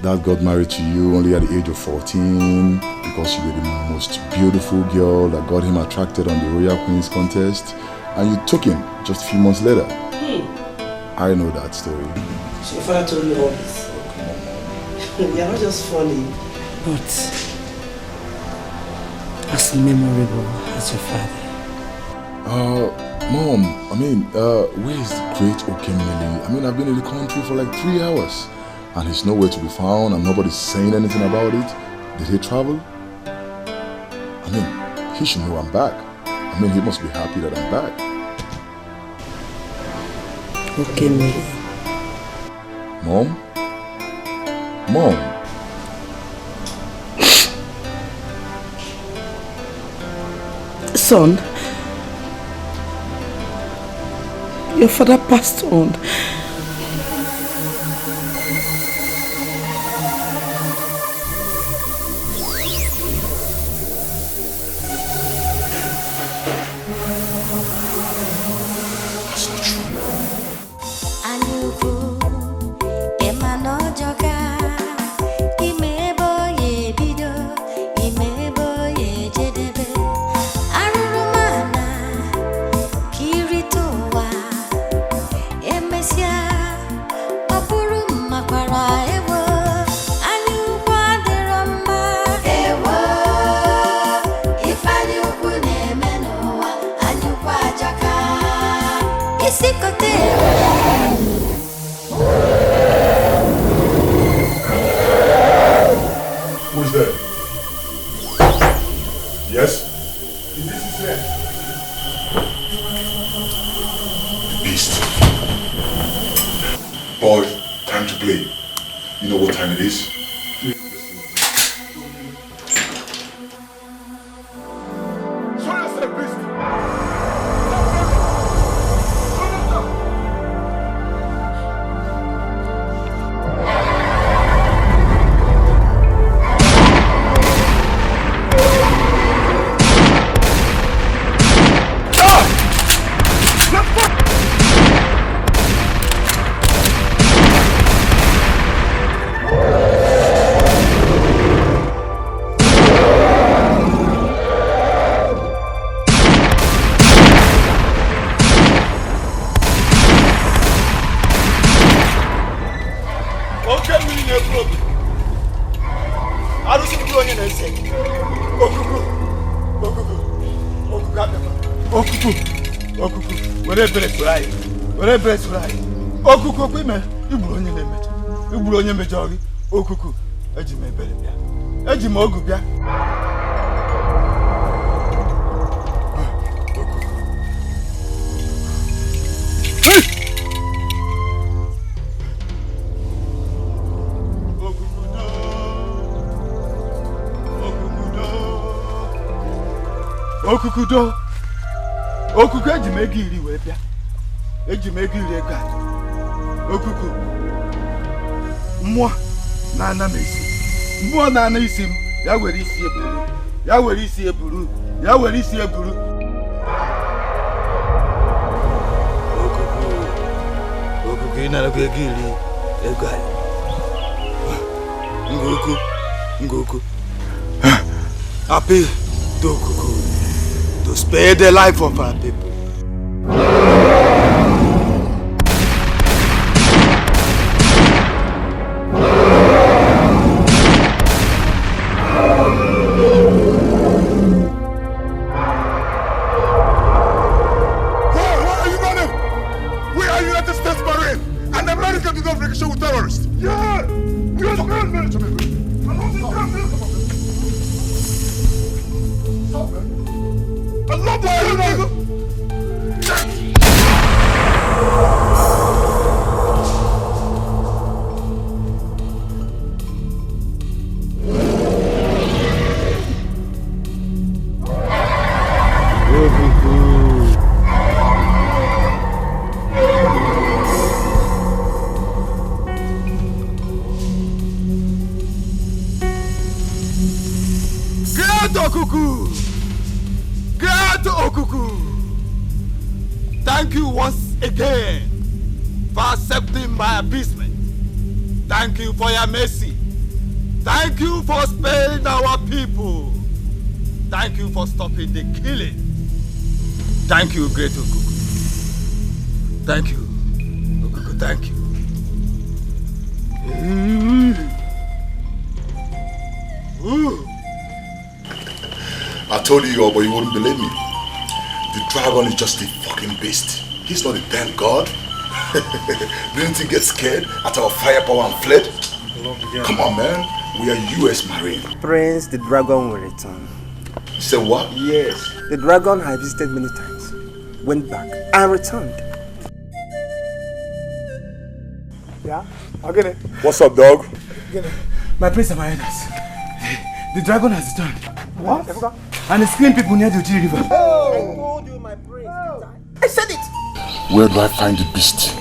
Dad got married to you only at the age of 14 because you were the most beautiful girl that got him attracted on the Royal Queens contest, and you took him just a few months later. I know that story.
So your father told you all this? You're not just funny.
But as memorable as your father.
Mom, I mean, where's the great Okemili? I mean, I've been in the country for like 3 hours. And he's nowhere to be found, and nobody's saying anything about it. Did he travel? I mean, he should know I'm back. I mean, he must be happy that I'm back.
Okay, me.
Mom? Mom?
Son, your father passed on.
Who's there? Yes? This is there. The beast. Boy, time to play. You know what time it is? Show yourself, beast! Okuku kwime igburu onye na-emecha igburu onye mejọ gị okuku eji m ebere bịa eji m ogu bịa okuku eji m ego iri wee bịa eji m ego iri ego atọ okuku mmụọ na-ana m isi mmụọ na-ana isi m ya were isi eburu ya were isi eburu ya were isi eburu okuku ị nara ego iri ego anyị ngoku happy to okuku to spare the life of our people. Thank you once again for accepting my appeasement. Thank you for your mercy. Thank you for sparing our people. Thank you for stopping the killing. Thank you, great Okuku. Thank you. Okuku, thank you. I told you all, but you wouldn't believe me. The dragon is just a fucking beast. He's not a damn god. Didn't he get scared at our firepower and fled? Come on, man. We are US Marine.
Prince, the dragon will return.
You said what?
Yes. The dragon I visited many times, went back, and returned.
Yeah? I'll get it.
What's up, dog?
Get it.
My prince and my elders. The dragon has returned.
What? and the screen people near the Uti River.
Oh. I told you, my prince. I said it.
Where do I find the beast?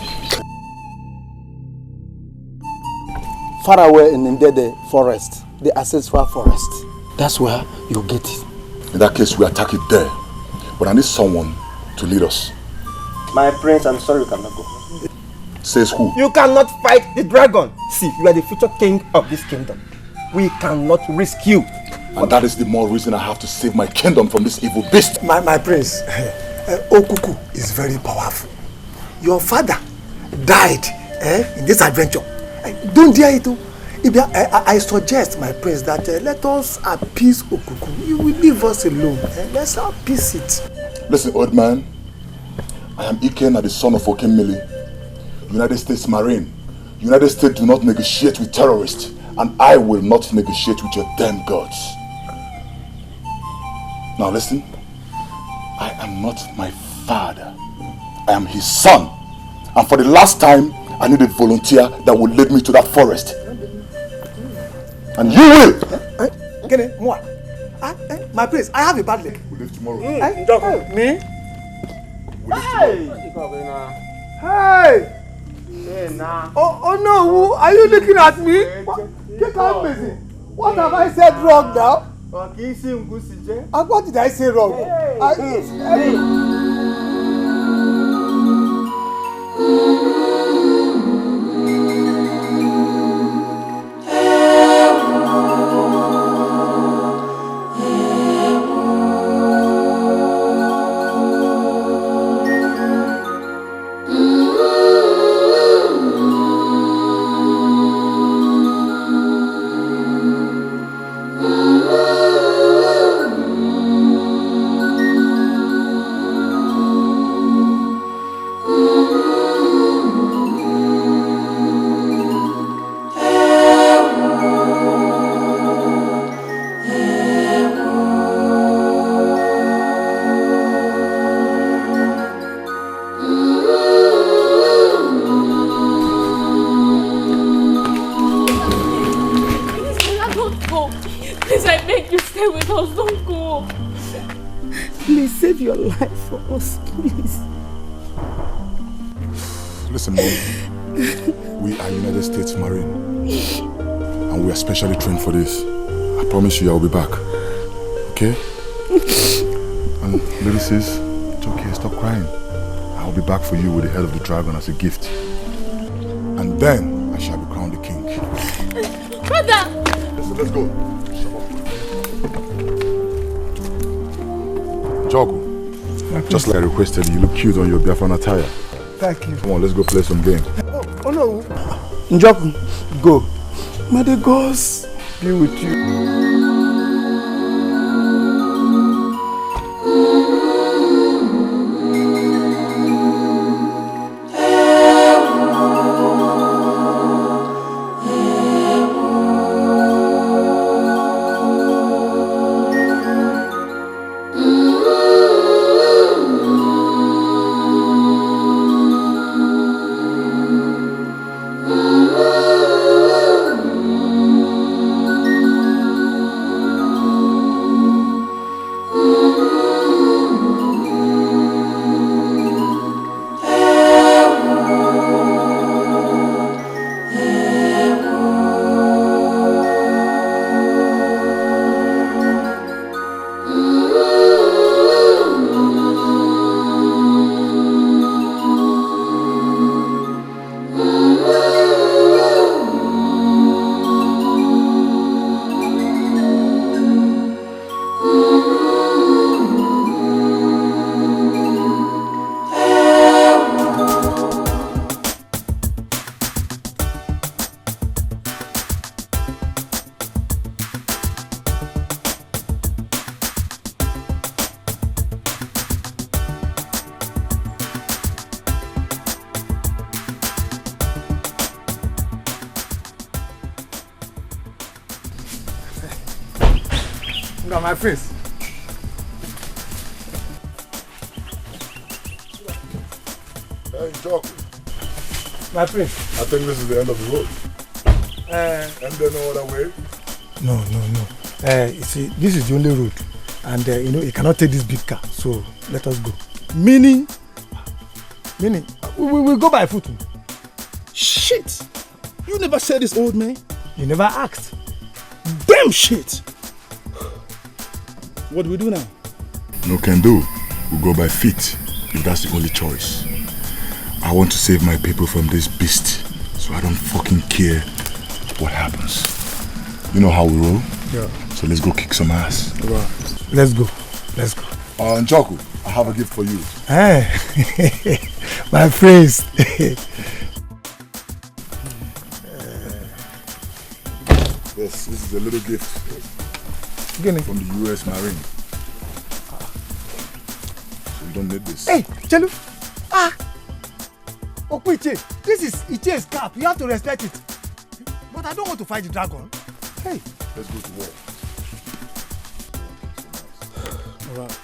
Far away in the forest, the ancestral forest. That's where you get it.
In that case, we attack it there. But I need someone to lead us.
My prince, I'm sorry you cannot go.
Says who?
You cannot fight the dragon. See, you are the future king of this kingdom. We cannot risk you.
And that is the more reason I have to save my kingdom from this evil beast.
My prince, Okuku is very powerful. Your father died in this adventure. Don't dare it. I suggest, my prince, that let us appease Okuku. You will leave us alone. Let's appease it.
Listen, old man. I am Ikenna, the son of Okemili, United States Marine. United States do not negotiate with terrorists, and I will not negotiate with your damn gods. Now listen, I am not my father. I am his son. And for the last time, I need a volunteer that will lead me to that forest. And you will!
My prince, I have a bad leg.
We leave tomorrow.
Me?
Hey!
Hey! Oh no, are you looking at me? What have I said wrong now? And what did I say wrong?
Your life for us, please.
Listen, Mom. We are United States Marine, and we are specially trained for this. I promise you I will be back. Okay? And little sis, it's okay, stop crying. I will be back for you with the head of the dragon as a gift. And then I shall be crowned the king.
Brother!
Listen, let's go. Jogo. Just like I requested, you look cute on your Biafran attire.
Thank you.
Come on, let's go play some game.
Oh no.
Njoku, go. May the gods be with you.
Look at my face.
Hey, Jock.
My prince.
I think this is the end of the road. And there no other way?
No. You see, this is the only road. And you know, he cannot take this big car, so let us go. Meaning, we will go by foot.
Shit! You never said this, old man.
You never asked.
Damn shit! What do we do now?
No can do. We'll go by feet, if that's the only choice. I want to save my people from this beast, so I don't fucking care what happens. You know how we roll?
Yeah.
So let's go kick some ass.
Right. Let's go. Let's go.
Njoku, I have a gift for you.
Hey, my friends.
Yes, this is a little gift from the US Marine. So you don't need this.
Hey, Chelu. Okwiche, this is Iche's cap. You have to respect it. But I don't want to fight the dragon. Hey.
Let's go to war.
All right.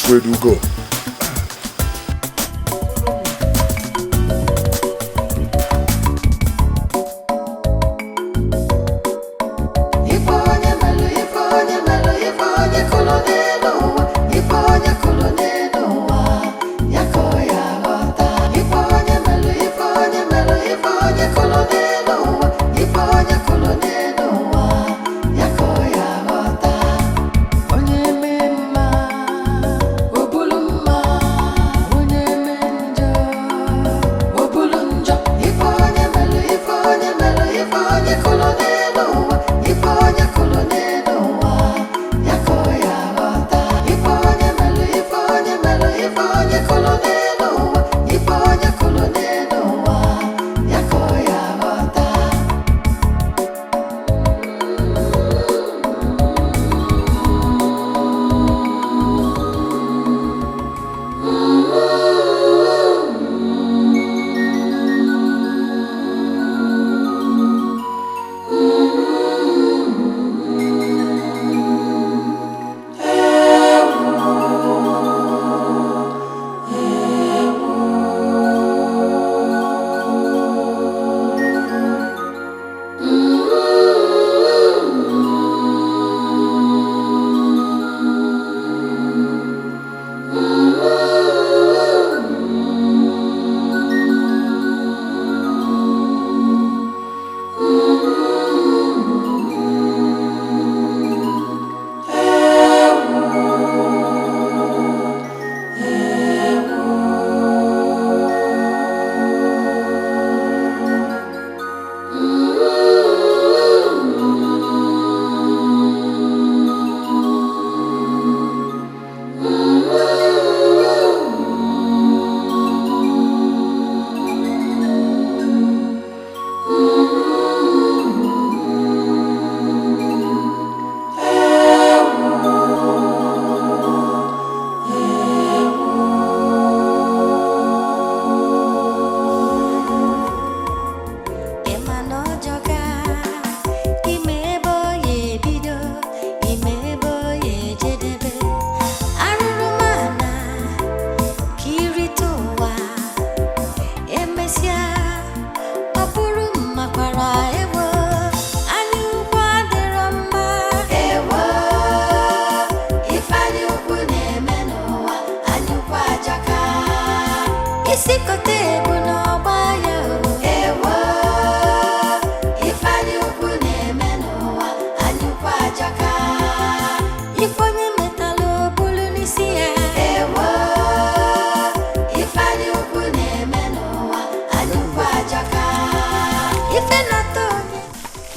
Where do you go?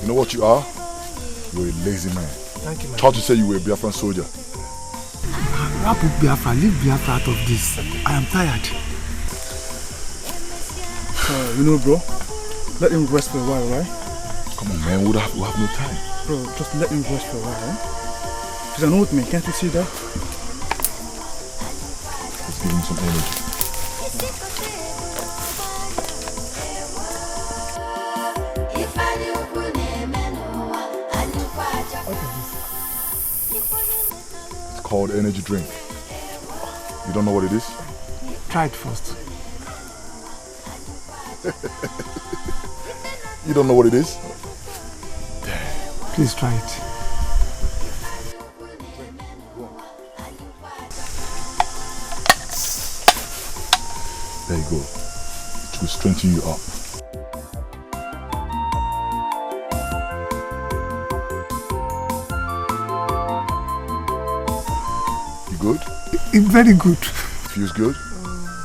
You know what you are? You're a lazy man.
Thank you, man.
Thought you said you were a Biafran soldier.
Wrap up Biafra, leave Biafra out of this. I am tired.
You know, bro, let him rest for a while, right?
Come on, man, we have no time.
Bro, just let him rest for a while, right? He's an old man, can't you see that?
give him some energy. It's called energy drink. You don't know what it is?
Try it first.
You don't know what it is?
Please try it.
There you go. It will strengthen you up. You good?
It's very good.
Feels good?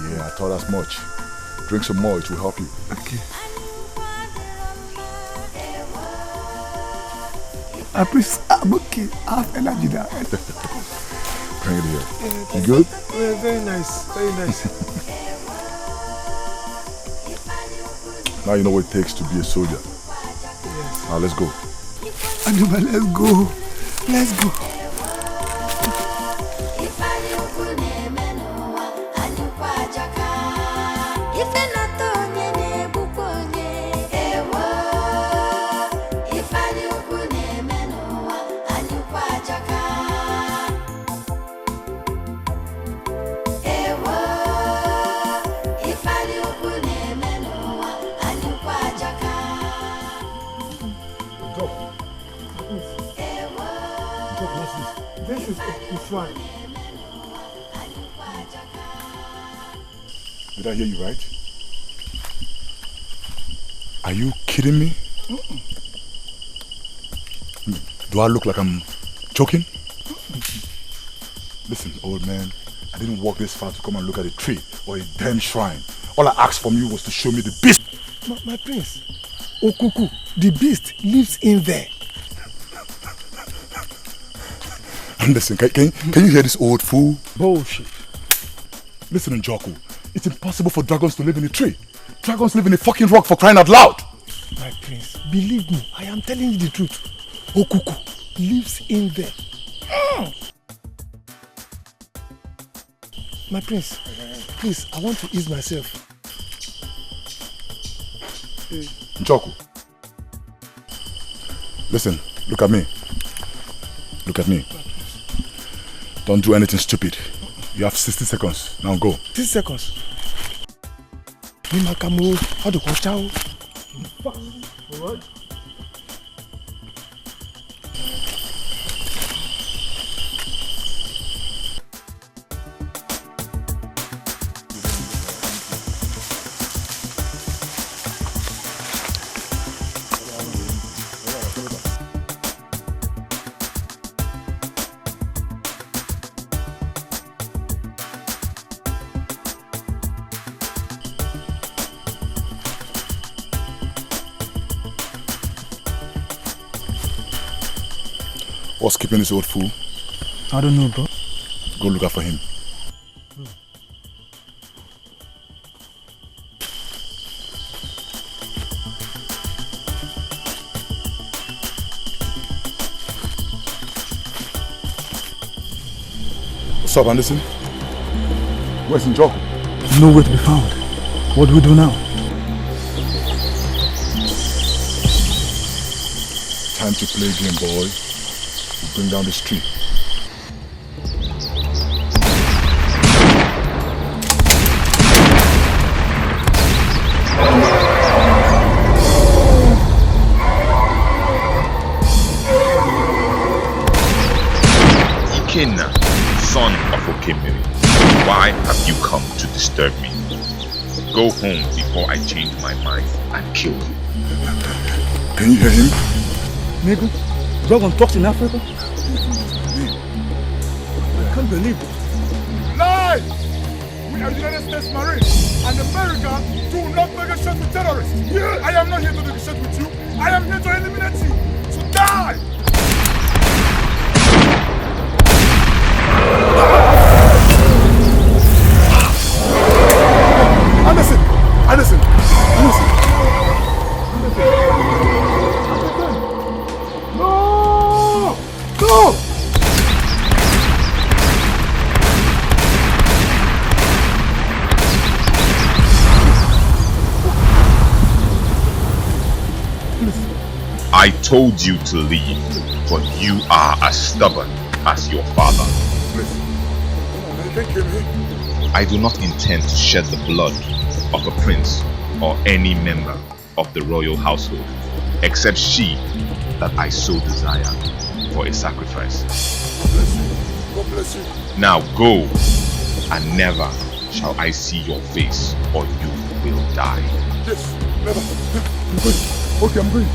Yeah, I thought as much. Drink some more, it will help you.
Okay. I'm okay. I have energy now.
Bring it here. You good?
Yeah, very nice. Very nice.
Now you know what it takes to be a soldier.
Yes.
Now let's go.
Aduba, let's go. Let's go.
Did I hear you right? Are you kidding me? Do I look like I'm joking? Listen, old man, I didn't walk this far to come and look at a tree or a damn shrine. All I asked from you was to show me the beast.
My prince, Okuku, the beast lives in there.
And listen, can you hear this old fool?
Bullshit.
Listen, Njoku, it's impossible for dragons to live in a tree. Dragons live in a fucking rock, for crying out loud.
My prince, believe me, I am telling you the truth. Okuku lives in there. My prince, please, I want to ease myself.
Njoku, listen, look at me. Look at me. Don't do anything stupid. You have 60 seconds. Now go.
60 seconds. Nimakamu, how to go chow? Alright.
What's keeping this old fool?
I don't know, bro.
Go look out for him. What's up, Anderson? Where's Njoku?
Nowhere to be found. What do we do now?
Time to play game, boy. We'll bring down this tree.
Ikenna, son of Okemiri, why have you come to disturb me? Go home before I change my mind and kill you.
Can you hear him?
Maybe Dragon talks in Africa? I can't believe it.
Lie! We are United States Marines, and America do not negotiate with terrorists. I am not here to negotiate with you. I am here to eliminate you. So die!
Anderson! Anderson! Anderson!
No! No!
I told you to leave, but you are as stubborn as your father. I do not intend to shed the blood of a prince or any member of the royal household, except she that I so desire for a sacrifice.
God bless you.
Now go, and never shall I see your face, or you will die.
Yes, never. I'm going. Okay, I'm going.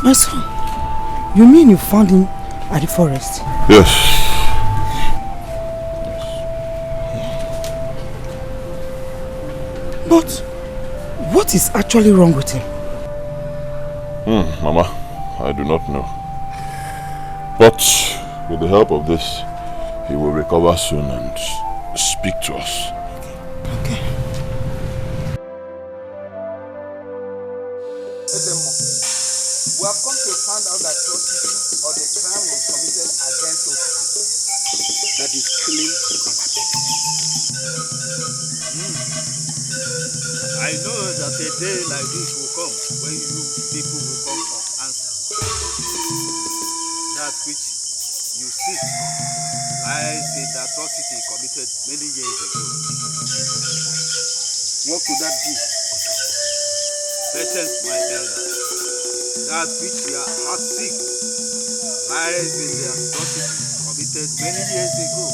My son, you mean you found him at the forest?
Yes.
But what is actually wrong with him?
Mama, I do not know. But with the help of this, he will recover soon and speak to us.
Okay.
We have come to find out that atrocity or the crime was committed against Okuku. That is killing our people.
I know that a day like this will come when you people will come for answer. That which you seek lies in the atrocity committed many years ago. What could that be? Patience, my elder. That which your heart seek lies in the atrocity committed many years ago.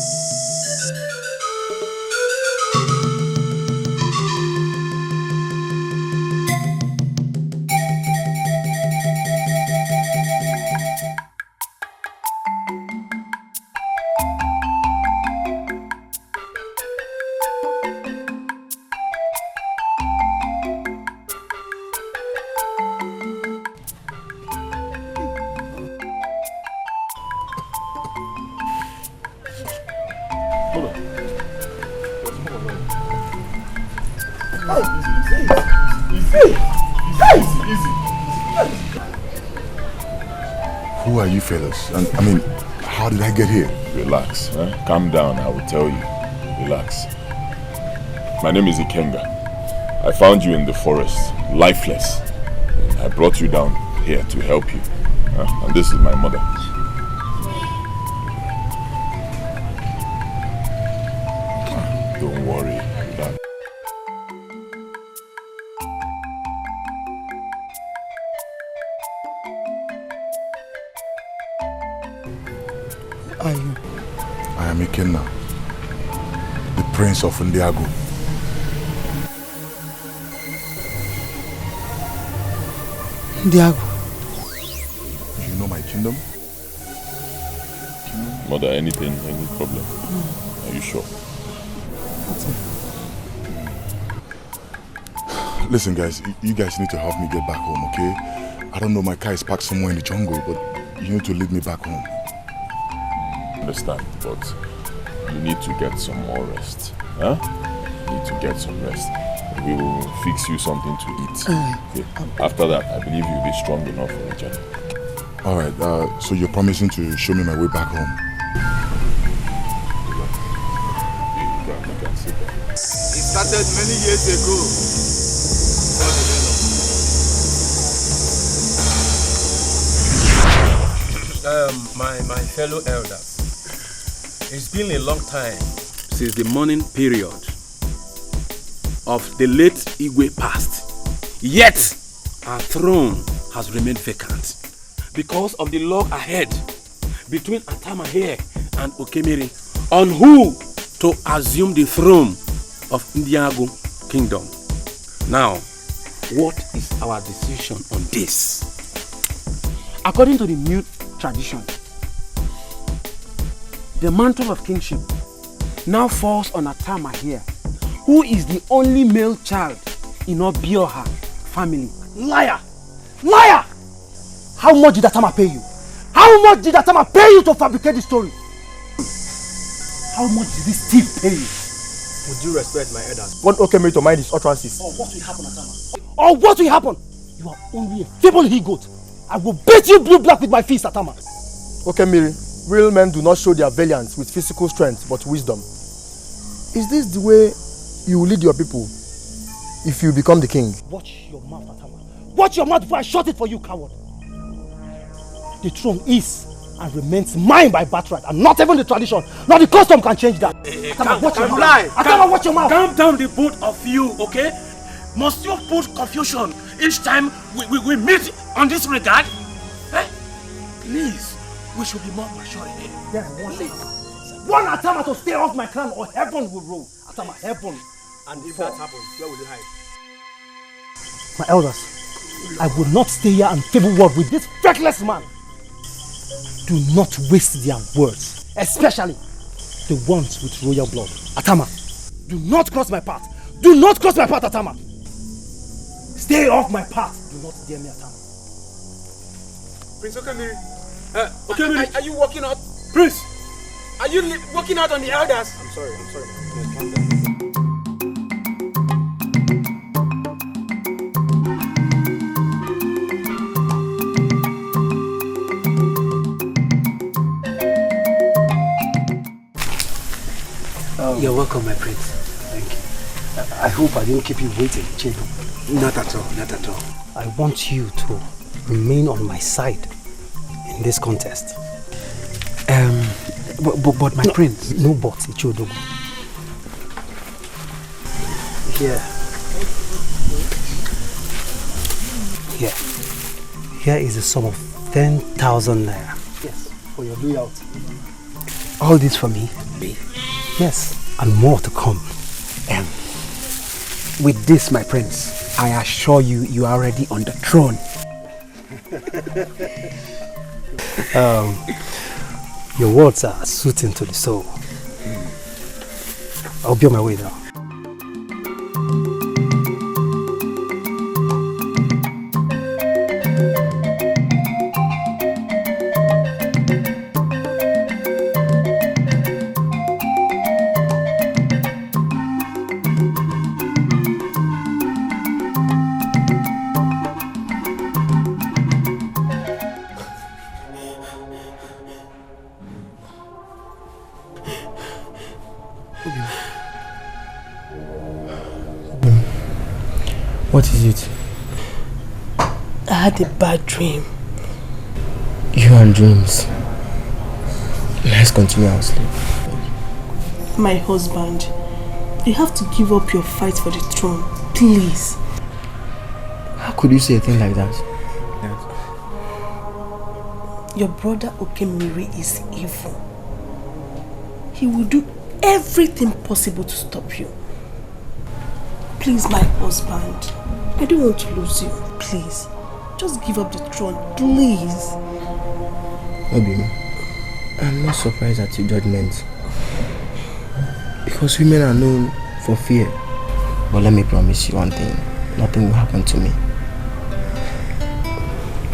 Who are you fellas? And how did I get here?
Relax, huh? Calm down, I will tell you. Relax. My name is Ikenga. I found you in the forest, lifeless. I brought you down here to help you. And this is my mother. Don't worry, Dad.
Are you?
I am Ikenna, the Prince of Ndiago.
Ndiago.
You know my kingdom?
Mother, any problem? Are you sure?
Listen guys, you guys need to help me get back home, okay? I don't know, my car is parked somewhere in the jungle, but you need to lead me back home.
Understand, but you need to get some more rest. Huh? You need to get some rest. We will fix you something to eat. Okay? After that, I believe you'll be strong enough for the journey.
Alright, so you're promising to show me my way back home?
You can sit there. It started many years ago.
My fellow elders, it's been a long time since the mourning period of the late Igwe passed. Yet, our throne has remained vacant because of the log ahead between Atama here and Okemiri on who to assume the throne of Ndiago Kingdom. Now, what is our decision on this? According to the new tradition, the mantle of kingship now falls on Atama here, who is the only male child in Obioha family.
Liar! Liar! How much did Atama pay you? How much did Atama pay you to fabricate the story? How much did this thief pay you?
Would you respect my elders?
Want Okemiri to mind his utterances?
Or what will happen, Atama?
Or what will happen? You are only a feeble he-goat. I will beat you blue-black with my fist, Atama. Okemiri, real men do not show their valiance with physical strength, but wisdom. Is this the way you will lead your people if you become the king? Watch your mouth, Atama. Watch your mouth before I shut it for you, coward. The throne is and remains mine by birthright, and not even the tradition, nor the custom can change that. Atama, watch your mouth. Atama, watch your mouth.
Calm down, the both of you, okay? Must you put confusion each time we meet on this regard? Eh? Please, we should be more mature in it.
Yeah, one Atama to stay off my crown, or heaven will roll. Atama, heaven.
And if that happens, where will you hide?
My elders, I will not stay here and favor word with this feckless man. Do not waste their words, especially the ones with royal blood. Atama, do not cross my path. Do not cross my path, Atama. Stay off my path. Do not dare me, Atama.
Prince Okemiri, Okemiri, are you walking out? Prince, are you walking out on the elders? I'm sorry. Calm down.
You're welcome, my prince. Thank you. I hope I didn't keep you waiting, Chido.
Not at all, not at all.
I want you to remain on my side in this contest. But my prince. No but, Chido. Here is a sum of 10,000 naira.
Yes, for your loyalty.
All this for me? Yes, and more to come. With this, my prince, I assure you, you are already on the throne. Your words are soothing to the soul. I'll be on my way now.
What is it?
I had a bad dream.
You and dreams. Let's continue our sleep.
My husband, you have to give up your fight for the throne, please.
How could you say a thing like that?
Your brother Okemiri is evil. He will do everything possible to stop you. Please, my husband, I don't want to lose you. Please, just give up the throne, please.
Obi, I'm not surprised at your judgment. Because women are known for fear. But let me promise you one thing. Nothing will happen to me.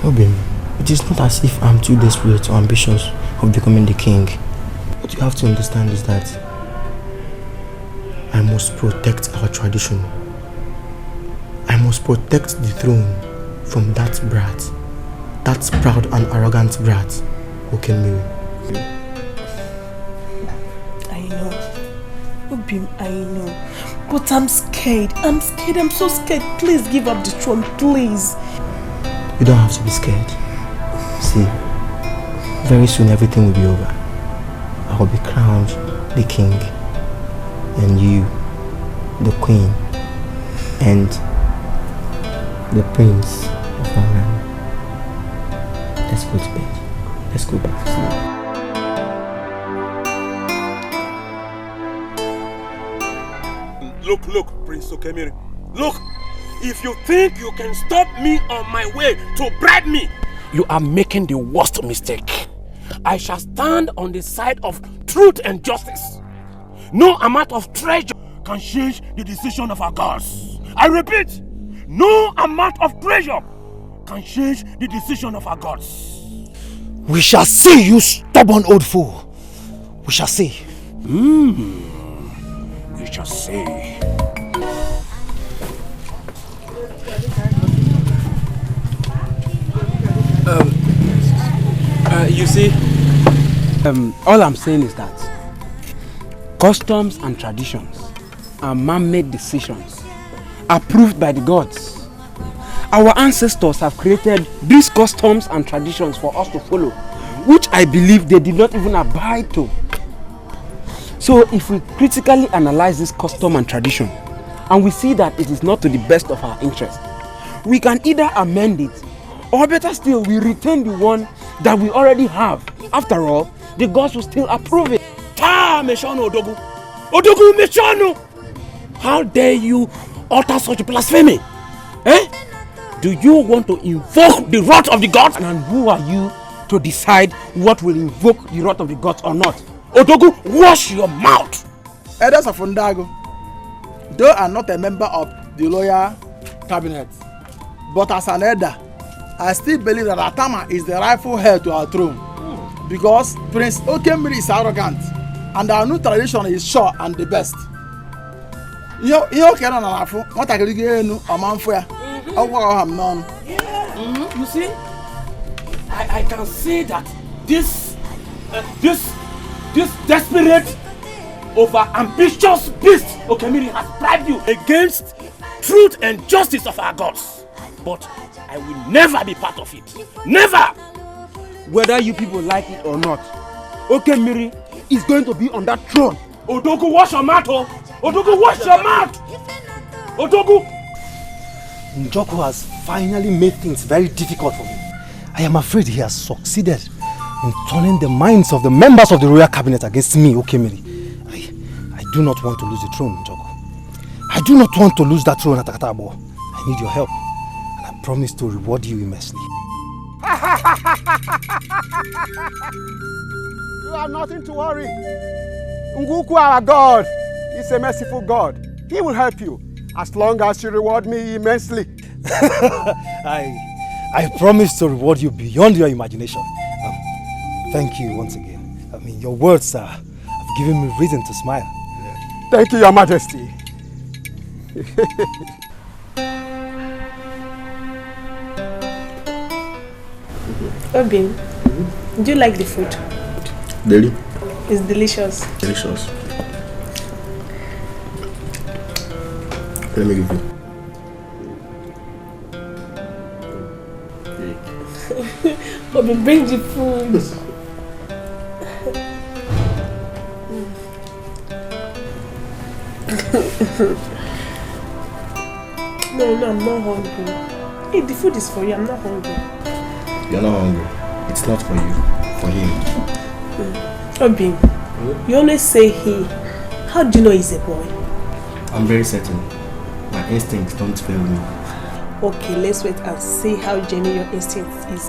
Obi, it is not as if I'm too desperate or ambitious of becoming the king. What you have to understand is that I must protect our tradition. I must protect the throne from that brat. That proud and arrogant brat, Okemiri.
I know. Obim, I know. But I'm scared. I'm so scared. Please give up the throne, please.
You don't have to be scared. See, very soon everything will be over. I will be crowned the king, and you, the queen, and the prince of our land. Let's go to bed. Let's go back to sleep.
Look, Prince Okemiri. Look, if you think you can stop me on my way to bribe me, you are making the worst mistake. I shall stand on the side of truth and justice. No amount of treasure can change the decision of our gods. I repeat, no amount of treasure can change the decision of our gods.
We shall see, you stubborn old fool. We shall see.
We shall see.
You see, all I'm saying is that customs and traditions are man-made decisions approved by the gods. Our ancestors have created these customs and traditions for us to follow, which I believe they did not even abide to. So if we critically analyze this custom and tradition and we see that it is not to the best of our interest, we can either amend it, or better still, we retain the one that we already have. After all, the gods will still approve it.
Ta Meshono Odogu! Odogu Meshono! How dare you utter such blasphemy? Eh? Do you want to invoke the wrath of the gods?
And who are you to decide what will invoke the wrath of the gods or not?
Odogu, wash your mouth!
Elders of Undago, though I'm not a member of the loyal cabinet, but as an elder, I still believe that Atama is the rightful heir to our throne. Because Prince Okemiri is arrogant and our new tradition is sure and the best. You
see, I can see that this desperate, over-ambitious beast Okemiri has bribed you against truth and justice of our gods. But I will never be part of it. Never!
Whether you people like it or not, Okemiri is going to be on that throne.
Odogu, wash your mouth, oh! Odogu, wash your mouth! Odogu!
Njoku has finally made things very difficult for me. I am afraid he has succeeded in turning the minds of the members of the royal cabinet against me, Okemiri. I do not want to lose the throne, Njoku. I do not want to lose that throne at Akatabo. I need your help. And I promise to reward you immensely.
You have nothing to worry. Nguku, our God, is a merciful God. He will help you as long as you reward me immensely.
I promise to reward you beyond your imagination. Thank you once again. I mean, your words have given me reason to smile.
Thank you, Your Majesty.
Obin, do you like the food?
Deli?
It's delicious.
Delicious. Let me give you.
Bobby, bring the food. No, I'm not hungry. Hey, the food is for you. I'm not hungry.
You're not hungry. It's not for you. For him.
Obi, you always say he. How do you know he's a boy?
I'm very certain. My instincts don't fail me.
Okay, let's wait and see how genuine your instinct is.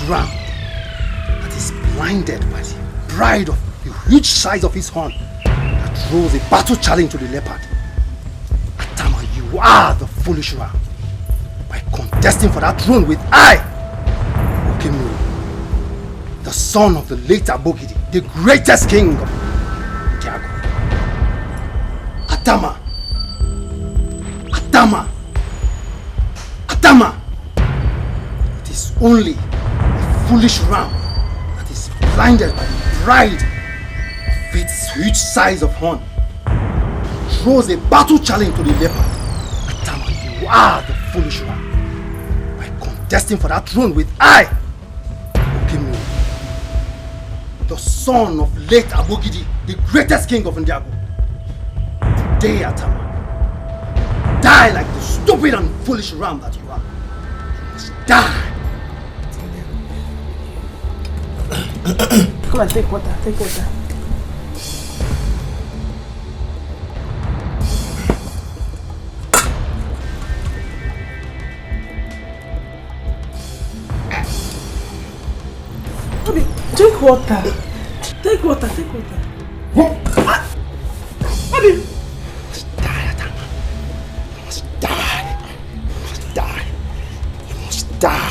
Ram that is blinded by the pride of the huge size of his horn that throws a battle challenge to the leopard. Atama, you are the foolish ram by contesting for that throne with I, Okemiri, the son of the late Abogidi, the greatest king of Tiago. Atama, Atama, Atama. It is only foolish ram that is blinded by the pride of its huge size of horn throws a battle challenge to the leopard. Atama, you are the foolish ram by contesting for that throne with I, Okemiri, the son of late Abogidi, the greatest king of Ndiago. Today, Atama, die like the stupid and foolish ram that you are. You must die.
Come on, take water, take water. Bobby, drink water. Take water, take water. Bobby!
You must die, Atama. You must die. You must die. You must die.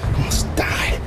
You must die.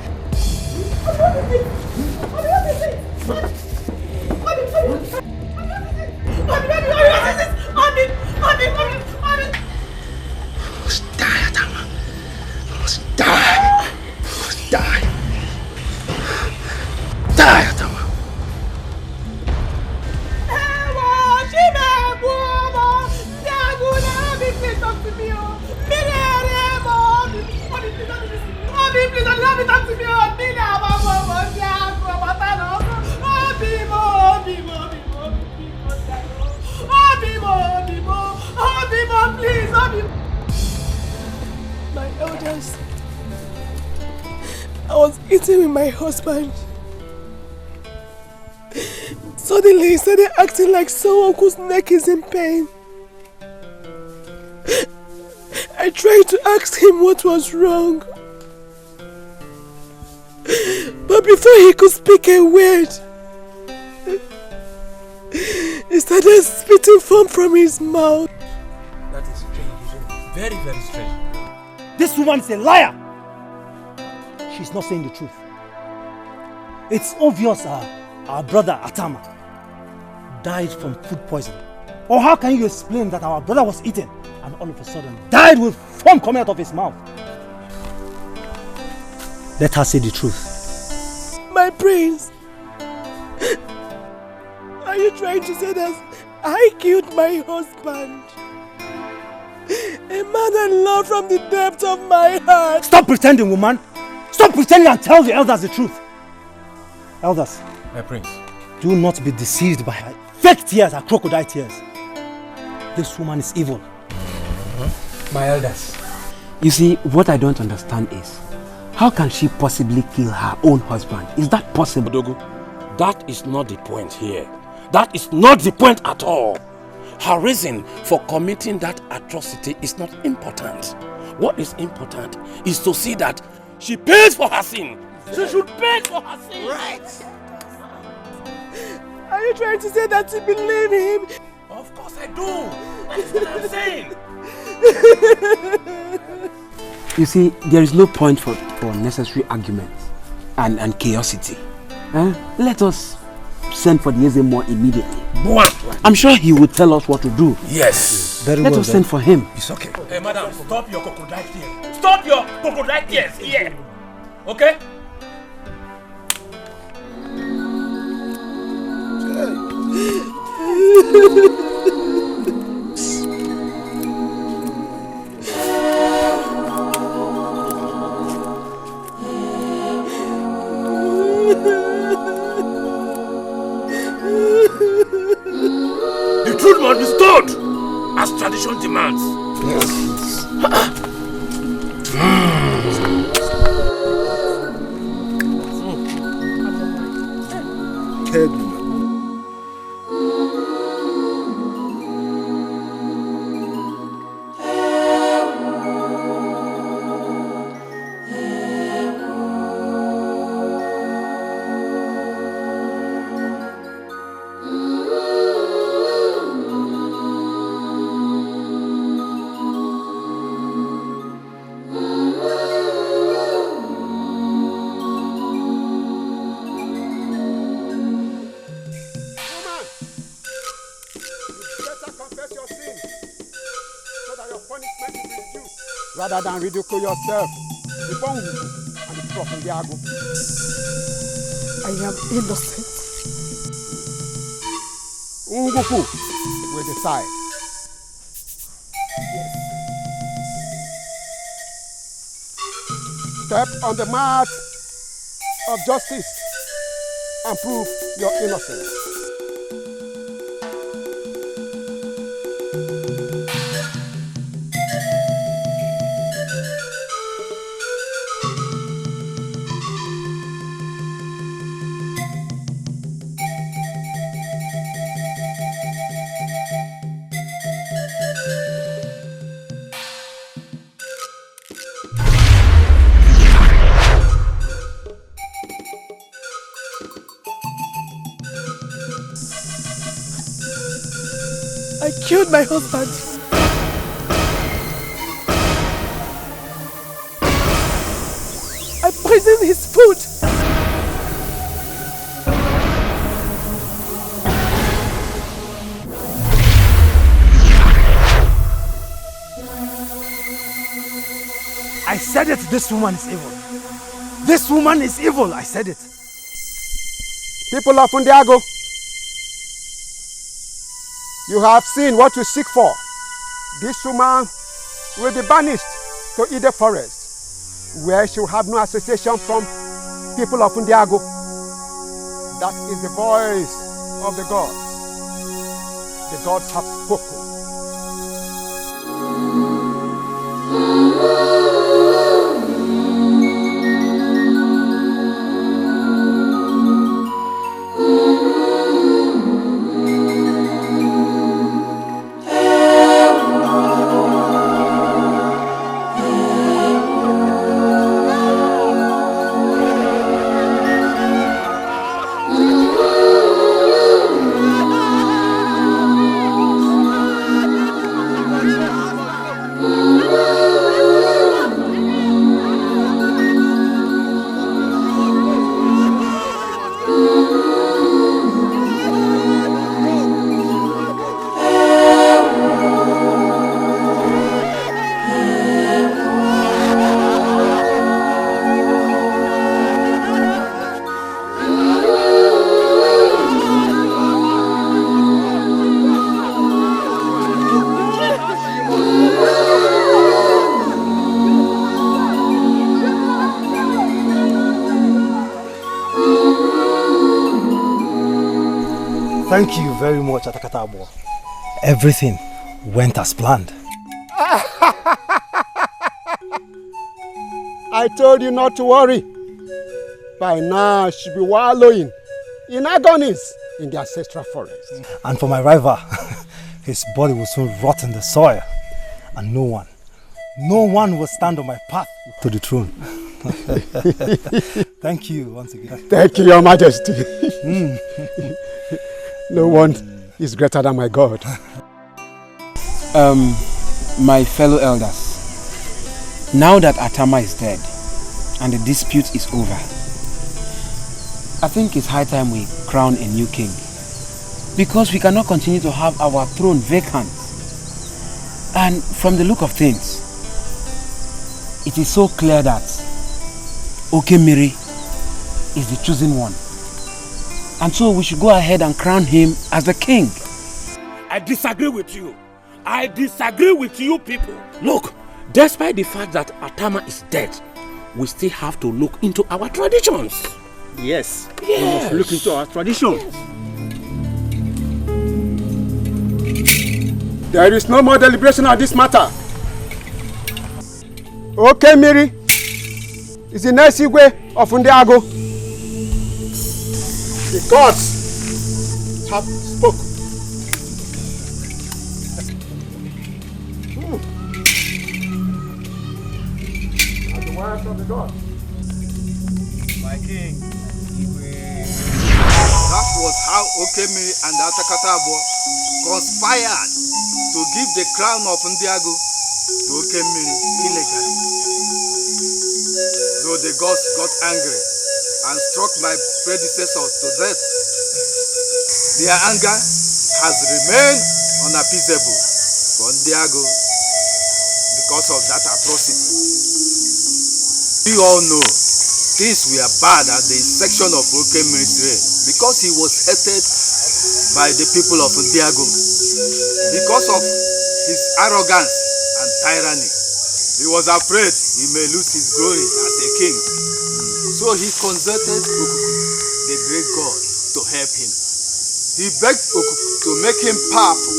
My elders, I was eating with my husband. Suddenly he started acting like someone whose neck is in pain. I tried to ask him what was wrong. But before he could speak a word, he started spitting foam from his mouth.
That is strange, isn't it? Very, very strange.
This woman is a liar. She's not saying the truth. It's obvious our brother Atama died from food poisoning. Or how can you explain that our brother was eating and all of a sudden died with foam coming out of his mouth? Let her say the truth.
My prince, are you trying to say that I killed my husband? A man I love from the depth of my heart.
Stop pretending, woman. Stop pretending and tell the elders the truth. Elders.
My prince.
Do not be deceived by her fake tears and crocodile tears. This woman is evil.
My elders.
You see, what I don't understand is, How can she possibly kill her own husband? Is that possible?
Odogu, that is not the point here. That is not the point at all. Her reason for committing that atrocity is not important. What is important is to see that she pays for her sin. She should pay for her sin.
Right.
Are you trying to say that you believe him?
Of course I do. That's what I'm saying.
You see, there is no point for unnecessary arguments and chaosity. Let us send for the Ezemo immediately. I'm sure he will tell us what to do.
Yes.
Let us send for him.
It's okay. Hey, madam, stop your crocodile tears. Stop your crocodile tears here. Okay? The truth must be told, as tradition demands.
Rather than ridicule yourself before Unguku and the Prophet Diago.
I am innocent.
Unguku will decide. Step on the mat of justice and prove your innocence.
I killed my husband. I poisoned his food.
I said it, this woman is evil. This woman is evil, I said it.
People of Undiago, you have seen what you seek for. This woman will be banished to Ide Forest, where she will have no association from people of Undiago. That is the voice of the gods. The gods have spoken.
Thank you very much, Atakatabo. Everything went as planned.
I told you not to worry. By now, she'll be wallowing in agonies in the ancestral forest.
And for my rival, his body will soon rot in the soil. And no one will stand on my path to the throne. Thank you once again.
Thank you, Your Majesty. No one is greater than my God. My fellow elders, now that Atama is dead and the dispute is over, I think it's high time we crown a new king. Because we cannot continue to have our throne vacant. And from the look of things, it is so clear that Okemiri is the chosen one. And so we should go ahead and crown him as the king.
I disagree with you. I disagree with you people. Look, despite the fact that Atama is dead, we still have to look into our traditions.
Yes.
Yes.
We must look into our traditions. There is no more deliberation on this matter. Okemiri is the next Igwe of Ndiago. The gods have spoken. And the words of the gods.
My king, that was how Okemiri and Atakatabo conspired to give the crown of Ndiago to Okemiri illegally. Though the gods got angry and struck my predecessor to death, their anger has remained unappeasable for Ndiago because of that atrocity. We all know things were bad at the section of Okemiri's reign because he was hated by the people of Ndiago because of his arrogance and tyranny. He was afraid he may lose his glory as a king. So he consulted Okuku, the great god, to help him. He begged Okuku to make him powerful.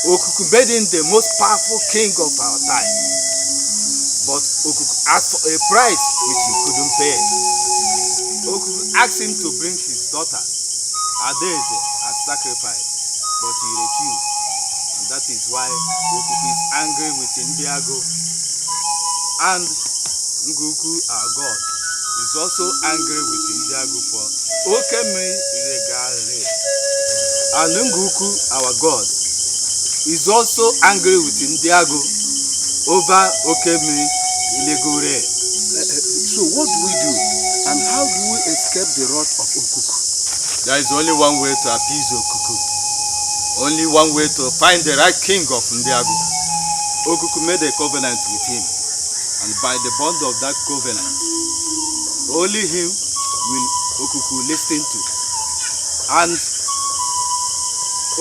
Okuku made him the most powerful king of our time. But Okuku asked for a price which he couldn't pay. Okuku asked him to bring his daughter, Adaeze, as sacrifice, but he refused. And that is why Okuku is angry with Ndiago. And Nguku, our god, is also angry with Ndiago for Okemiri illegal raid. And Nguku, our god, is also angry with Ndiago over Okemiri illegal raid.
So what do we do? And how do we escape the wrath of Okuku?
There is only one way to appease Okuku. Only one way to find the right king of Ndiago. Okuku made a covenant with him. And by the bond of that covenant, only him will Okuku listen to. And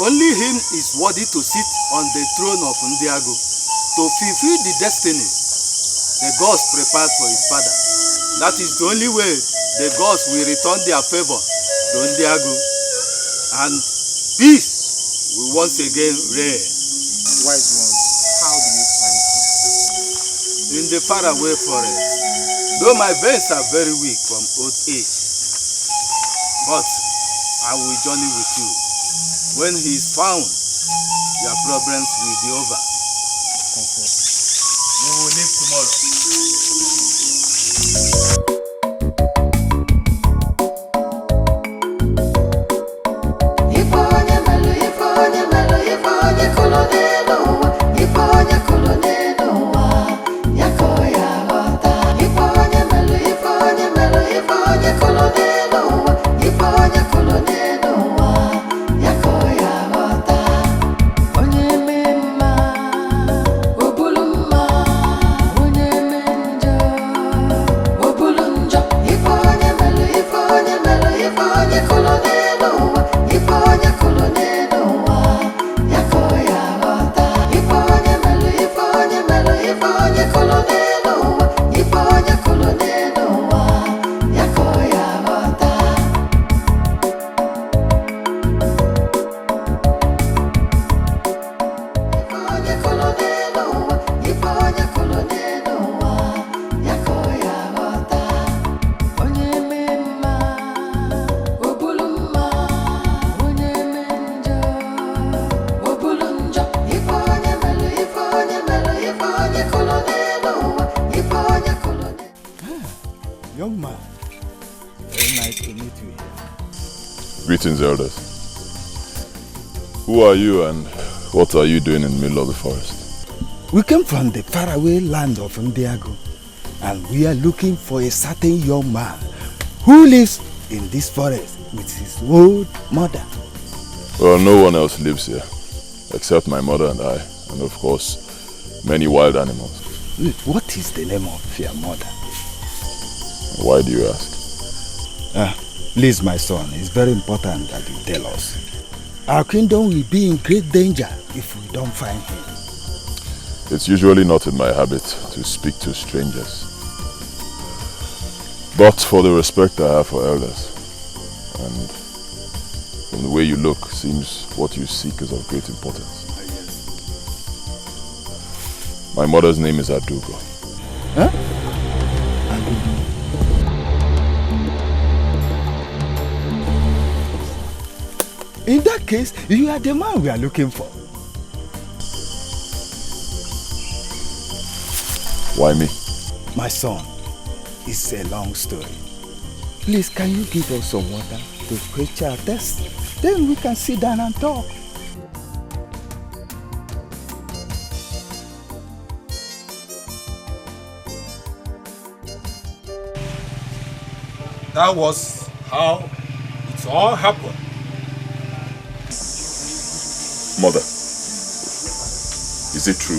only him is worthy to sit on the throne of Ndiago to fulfill the destiny the gods prepared for his father. That is the only way the gods will return their favor to Ndiago, and peace will once again reign.
Wise ones, how do we find him?
In the faraway forest, though my veins are very weak from old age, but I will journey with you. When he is found, your problems will be over.
Thank you.
We will leave tomorrow.
Onye me njọ
Greetings, elders. Who are you and what are you doing in the middle of the forest?
We came from the faraway land of Ndiago, and we are looking for a certain young man who lives in this forest with his old mother.
Well, no one else lives here, except my mother and I, and of course, many wild animals.
What is the name of your mother?
Why do you ask?
Please, my son, it's very important that you tell us. Our kingdom will be in great danger if we don't find him.
It's usually not in my habit to speak to strangers. But for the respect I have for elders, and from the way you look, seems what you seek is of great importance. My mother's name is Adugo.
Huh? In that case, you are the man we are looking for.
Why me?
My son, it's a long story. Please, can you give us some water to quench our thirst? Then we can sit down and talk.
That was how it all happened.
Mother, is it true?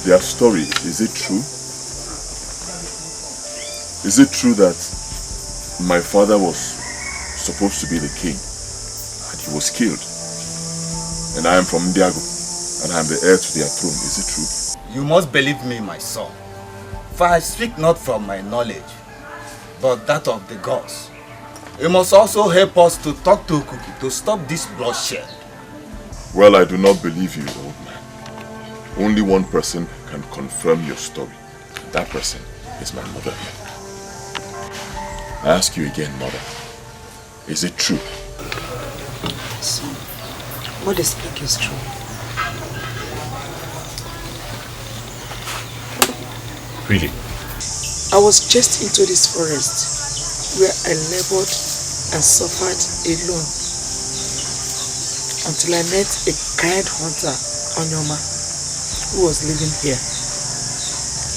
Their story, is it true? Is it true that my father was supposed to be the king and he was killed? And I am from Ndiago and I am the heir to their throne, is it true?
You must believe me, my son, for I speak not from my knowledge, but that of the gods. You must also help us to talk to Okuku to stop this bloodshed.
Well, I do not believe you, old man. Only one person can confirm your story. That person is my mother here. I ask you again, mother, is it true?
Son, what they speak is true.
Really?
I was chased into this forest where I labored and suffered alone until I met a kind hunter, Onyoma, who was living here.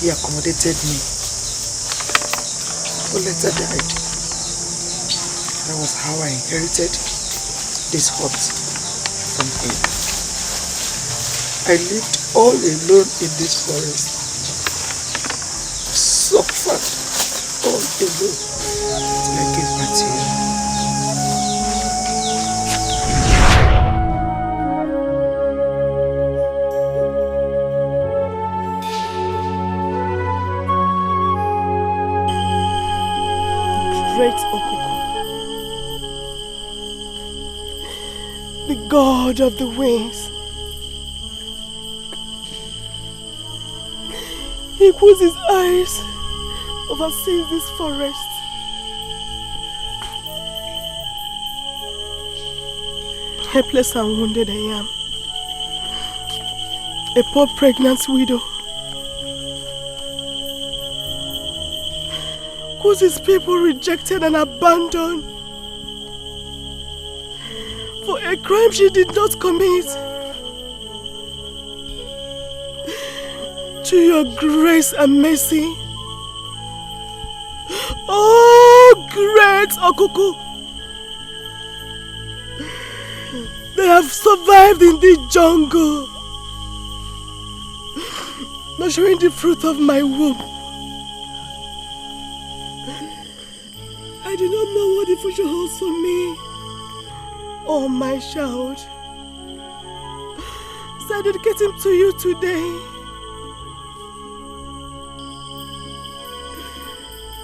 He accommodated me, but later died. That was how I inherited this hut from him. I lived all alone in this forest, suffered all alone till I gave birth to you.
Great Okuku, the god of the winds. He puts his eyes oversees this forest. Helpless and wounded I am. A poor pregnant widow. Whose his people rejected and abandoned for a crime she did not commit. To your grace and mercy, oh great Okuku, they have survived in the jungle, nurturing the fruit of my womb. I do not know what the future holds for me or my child, so I dedicate him to you today.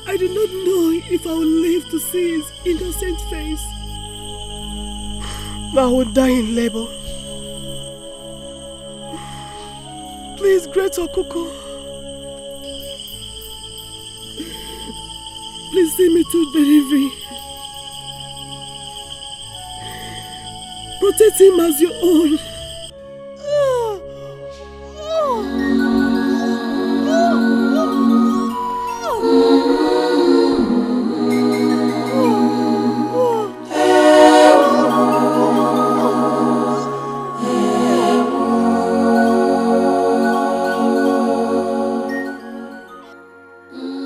I do not know if I will live to see his innocent face, but I will die in labor. Please, great Okuku, please see me to delivery. Protect him as your own.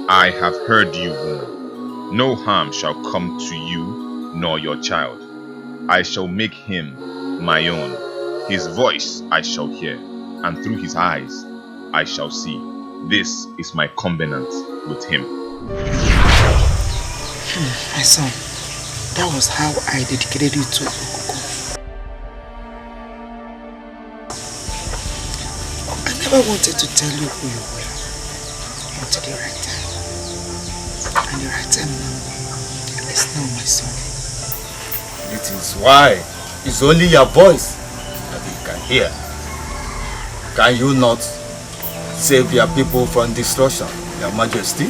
I have heard you, woman. No harm shall come to you nor your child. I shall make him my own. His voice I shall hear, and through his eyes I shall see. This is my covenant with him.
My son, that was how I dedicated you to Okuku. I never wanted to tell you who you were until the right time. And the right time now is now, my son.
It is why it's only your voice that you can hear. Can you not save your people from destruction, Your Majesty?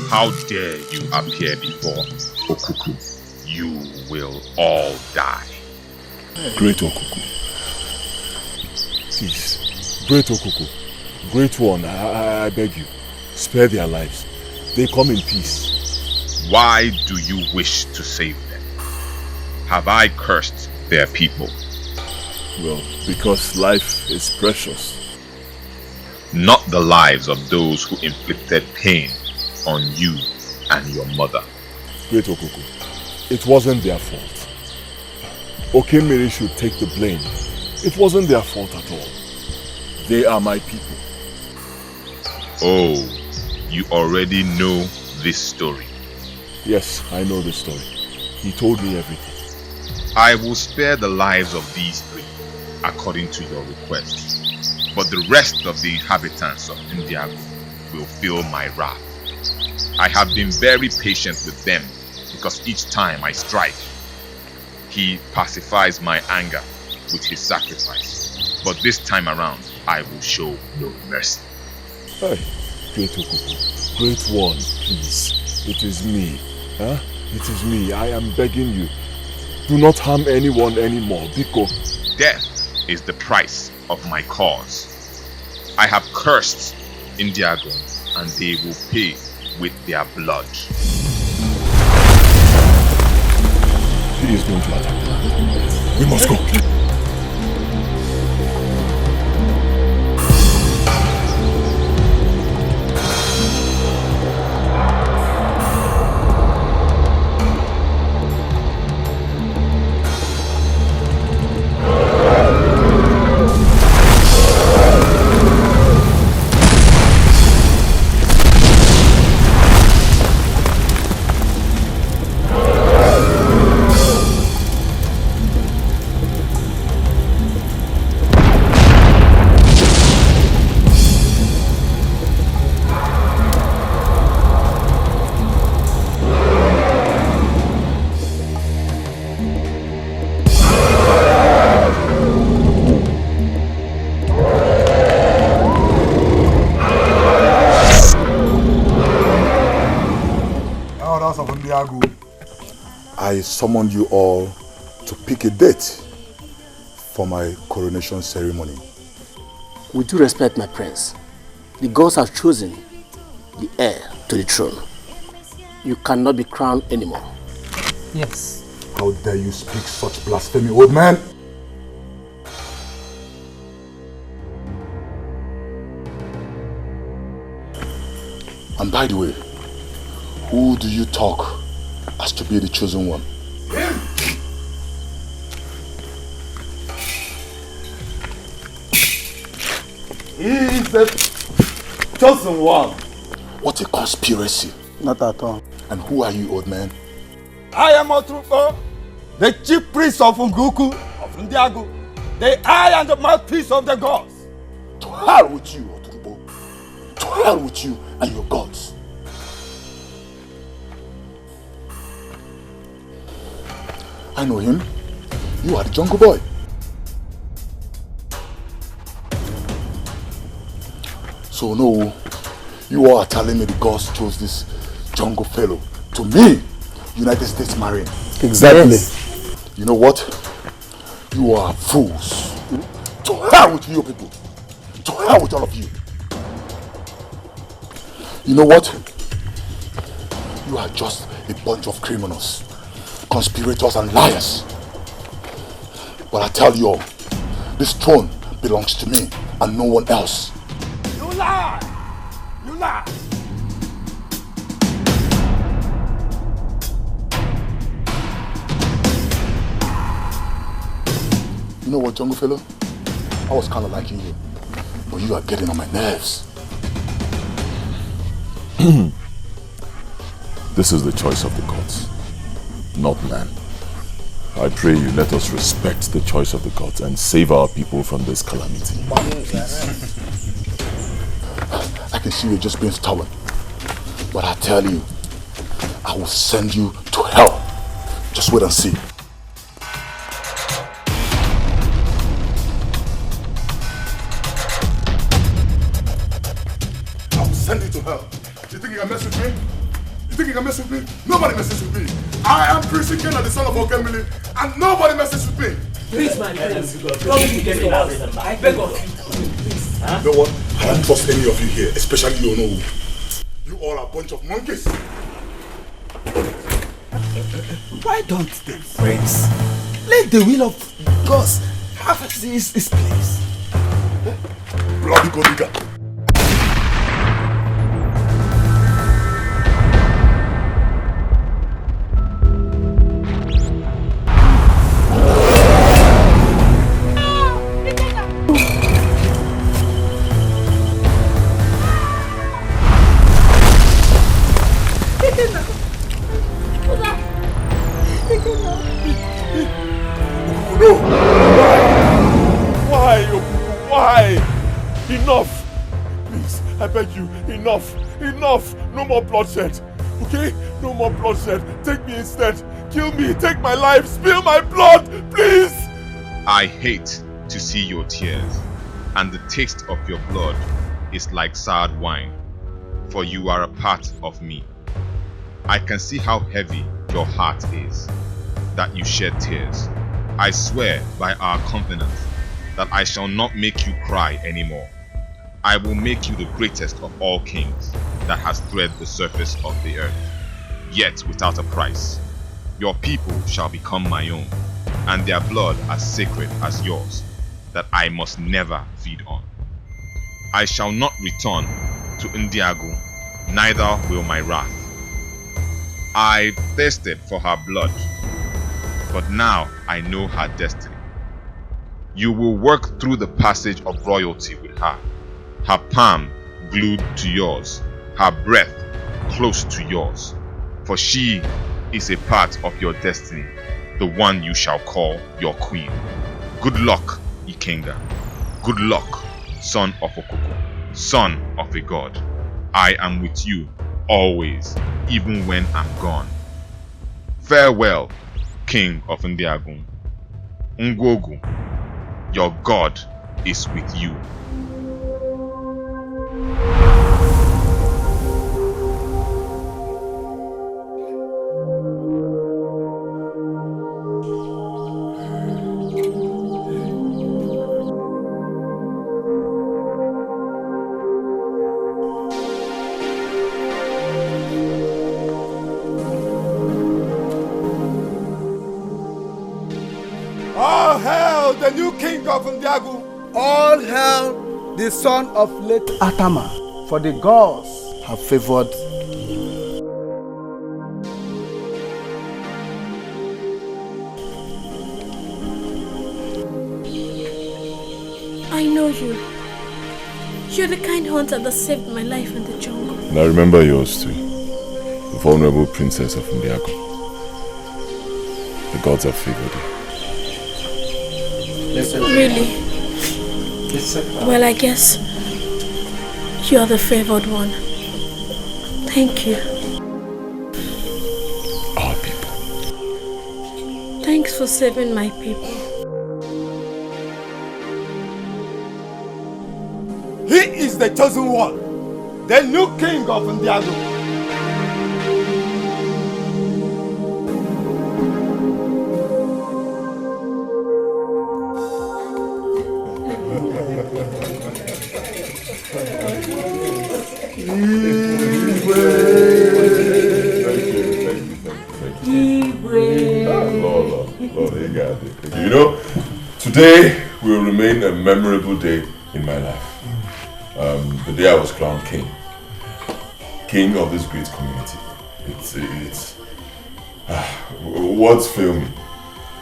How dare you appear before Okuku? You will all die.
Great Okuku. Please, great Okuku. Great one, I beg you. Spare their lives. They come in peace.
Why do you wish to save them? Have I cursed their people?
Well, because life is precious.
Not the lives of those who inflicted pain on you and your mother.
Great Okuku, it wasn't their fault. Okemiri should take the blame. It wasn't their fault at all. They are my people.
Oh, you already know this story.
Yes, I know the story. He told me everything.
I will spare the lives of these three, according to your request. But the rest of the inhabitants of Indiago will feel my wrath. I have been very patient with them, because each time I strike, he pacifies my anger with his sacrifice. But this time around, I will show no mercy.
Hey, Great Okuku, Great One, please. It is me. Huh? It is me. I am begging you. Do not harm anyone anymore, Biko.
Death is the price of my cause. I have cursed Indiago, and they will pay with their blood.
He is going to attack. We must go.
I summoned you all to pick a date for my coronation ceremony.
With due respect, my prince, the gods have chosen the heir to the throne. You cannot be crowned anymore.
Yes. How dare you speak such blasphemy, old man? And by the way, who do you talk as to be the chosen one?
He is the chosen one.
What a conspiracy.
Not at all.
And who are you, old man?
I am Otruko, the chief priest of Nguku of Ndiago, the eye and the mouthpiece of the gods.
To hell with you, Otrubo. To hell with you and your gods. I know him. You are the jungle boy.
So no, you all are telling me the gods chose this jungle fellow to me, United States Marine.
Exactly.
Yes. You know what? You are fools. To hell with you people. To hell with all of you. You know what? You are just a bunch of criminals, conspirators and liars. But I tell you all, this throne belongs to me and no one else.
You lie! You lie!
You know what, jungle fellow? I was kind of liking you, but you are getting on my nerves.
This is the choice of the gods, not man. I pray you let us respect the choice of the gods and save our people from this calamity.
I can see you're just being stubborn, but I tell you, I will send you to hell. Just wait and see.
I will send you to hell. You think you can mess with me? You think you can mess with me? Nobody messes with me. I am Prince Ikenna, the son of Okemili, and nobody messes with me.
Please, my friends, don't get lost. I beg of you, please.
You know what? I don't trust any of you here, especially you, Ono. You all are a bunch of monkeys.
Why don't they, friends? Let the will of God have his place.
Bloody Godiga.
Enough! No more bloodshed! Okay? No more bloodshed. Take me instead. Kill me. Take my life. Spill my blood. Please!
I hate to see your tears, and the taste of your blood is like soured wine, for you are a part of me. I can see how heavy your heart is, that you shed tears. I swear by our covenant that I shall not make you cry anymore. I will make you the greatest of all kings that has thread the surface of the earth, yet without a price. Your people shall become my own, and their blood as sacred as yours, that I must never feed on. I shall not return to Ndiago, neither will my wrath. I thirsted for her blood, but now I know her destiny. You will work through the passage of royalty with her, her palm glued to yours, her breath close to yours, for she is a part of your destiny, the one you shall call your queen. Good luck, Ikenga. Good luck, son of Okoko, son of a god. I am with you always, even when I'm gone. Farewell, king of Ndiagun. Ngwogu, your god is with you.
All hail the new king of Ndiagu.
All hail the son of late Atama, for the gods have favored me.
I know you. You're the kind hunter that saved my life in the jungle.
And I remember yours too. The vulnerable princess of Ndiago. The gods have favored you.
Really? Well, I guess you're the favored one. Thank you.
Our people.
Thanks for saving my people.
He is is the chosen one, the new king of Ndiago.
Lord, you got it. You know, today will remain a memorable day in my life. The day I was crowned king of this great community. It's words fail me.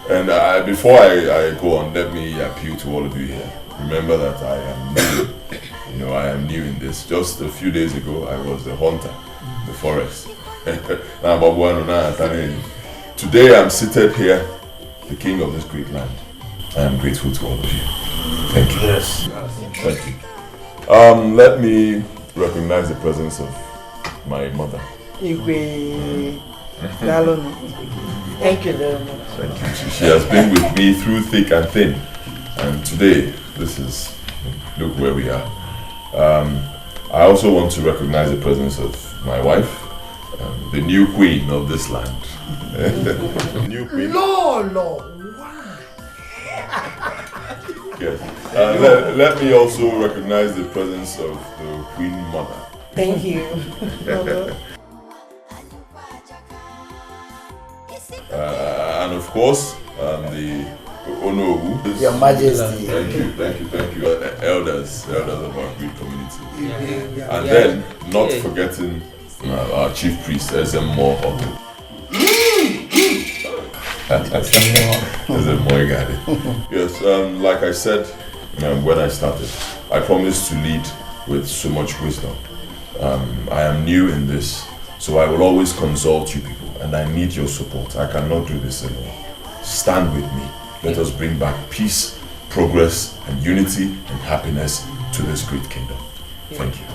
And before I go on, let me appeal to all of you here. Remember that I am new. You know, I am new in this. Just a few days ago, I was the hunter in the forest. Today I'm seated here, the king of this great land. I am grateful to all of you. Thank you. Yes. Thank you. Let me recognize the presence of my mother.
Thank you very much.
Thank you. She has been with me through thick and thin. And today, look where we are. I also want to recognize the presence of my wife, the new queen of this land. New queen.
Lord.
Yes. Let me also recognize the presence of the Queen Mother.
Thank you.
And of course, the Onowu.
Your Majesty.
Thank you. Elders of our great community. And then, not forgetting our chief priest, Ezemo Otto. Yes, like I said when I started, I promised to lead with so much wisdom. I am new in this, so I will always consult you people, and I need your support. I cannot do this alone. Stand with me. Let us bring back peace, progress, and unity and happiness to this great kingdom. Thank you.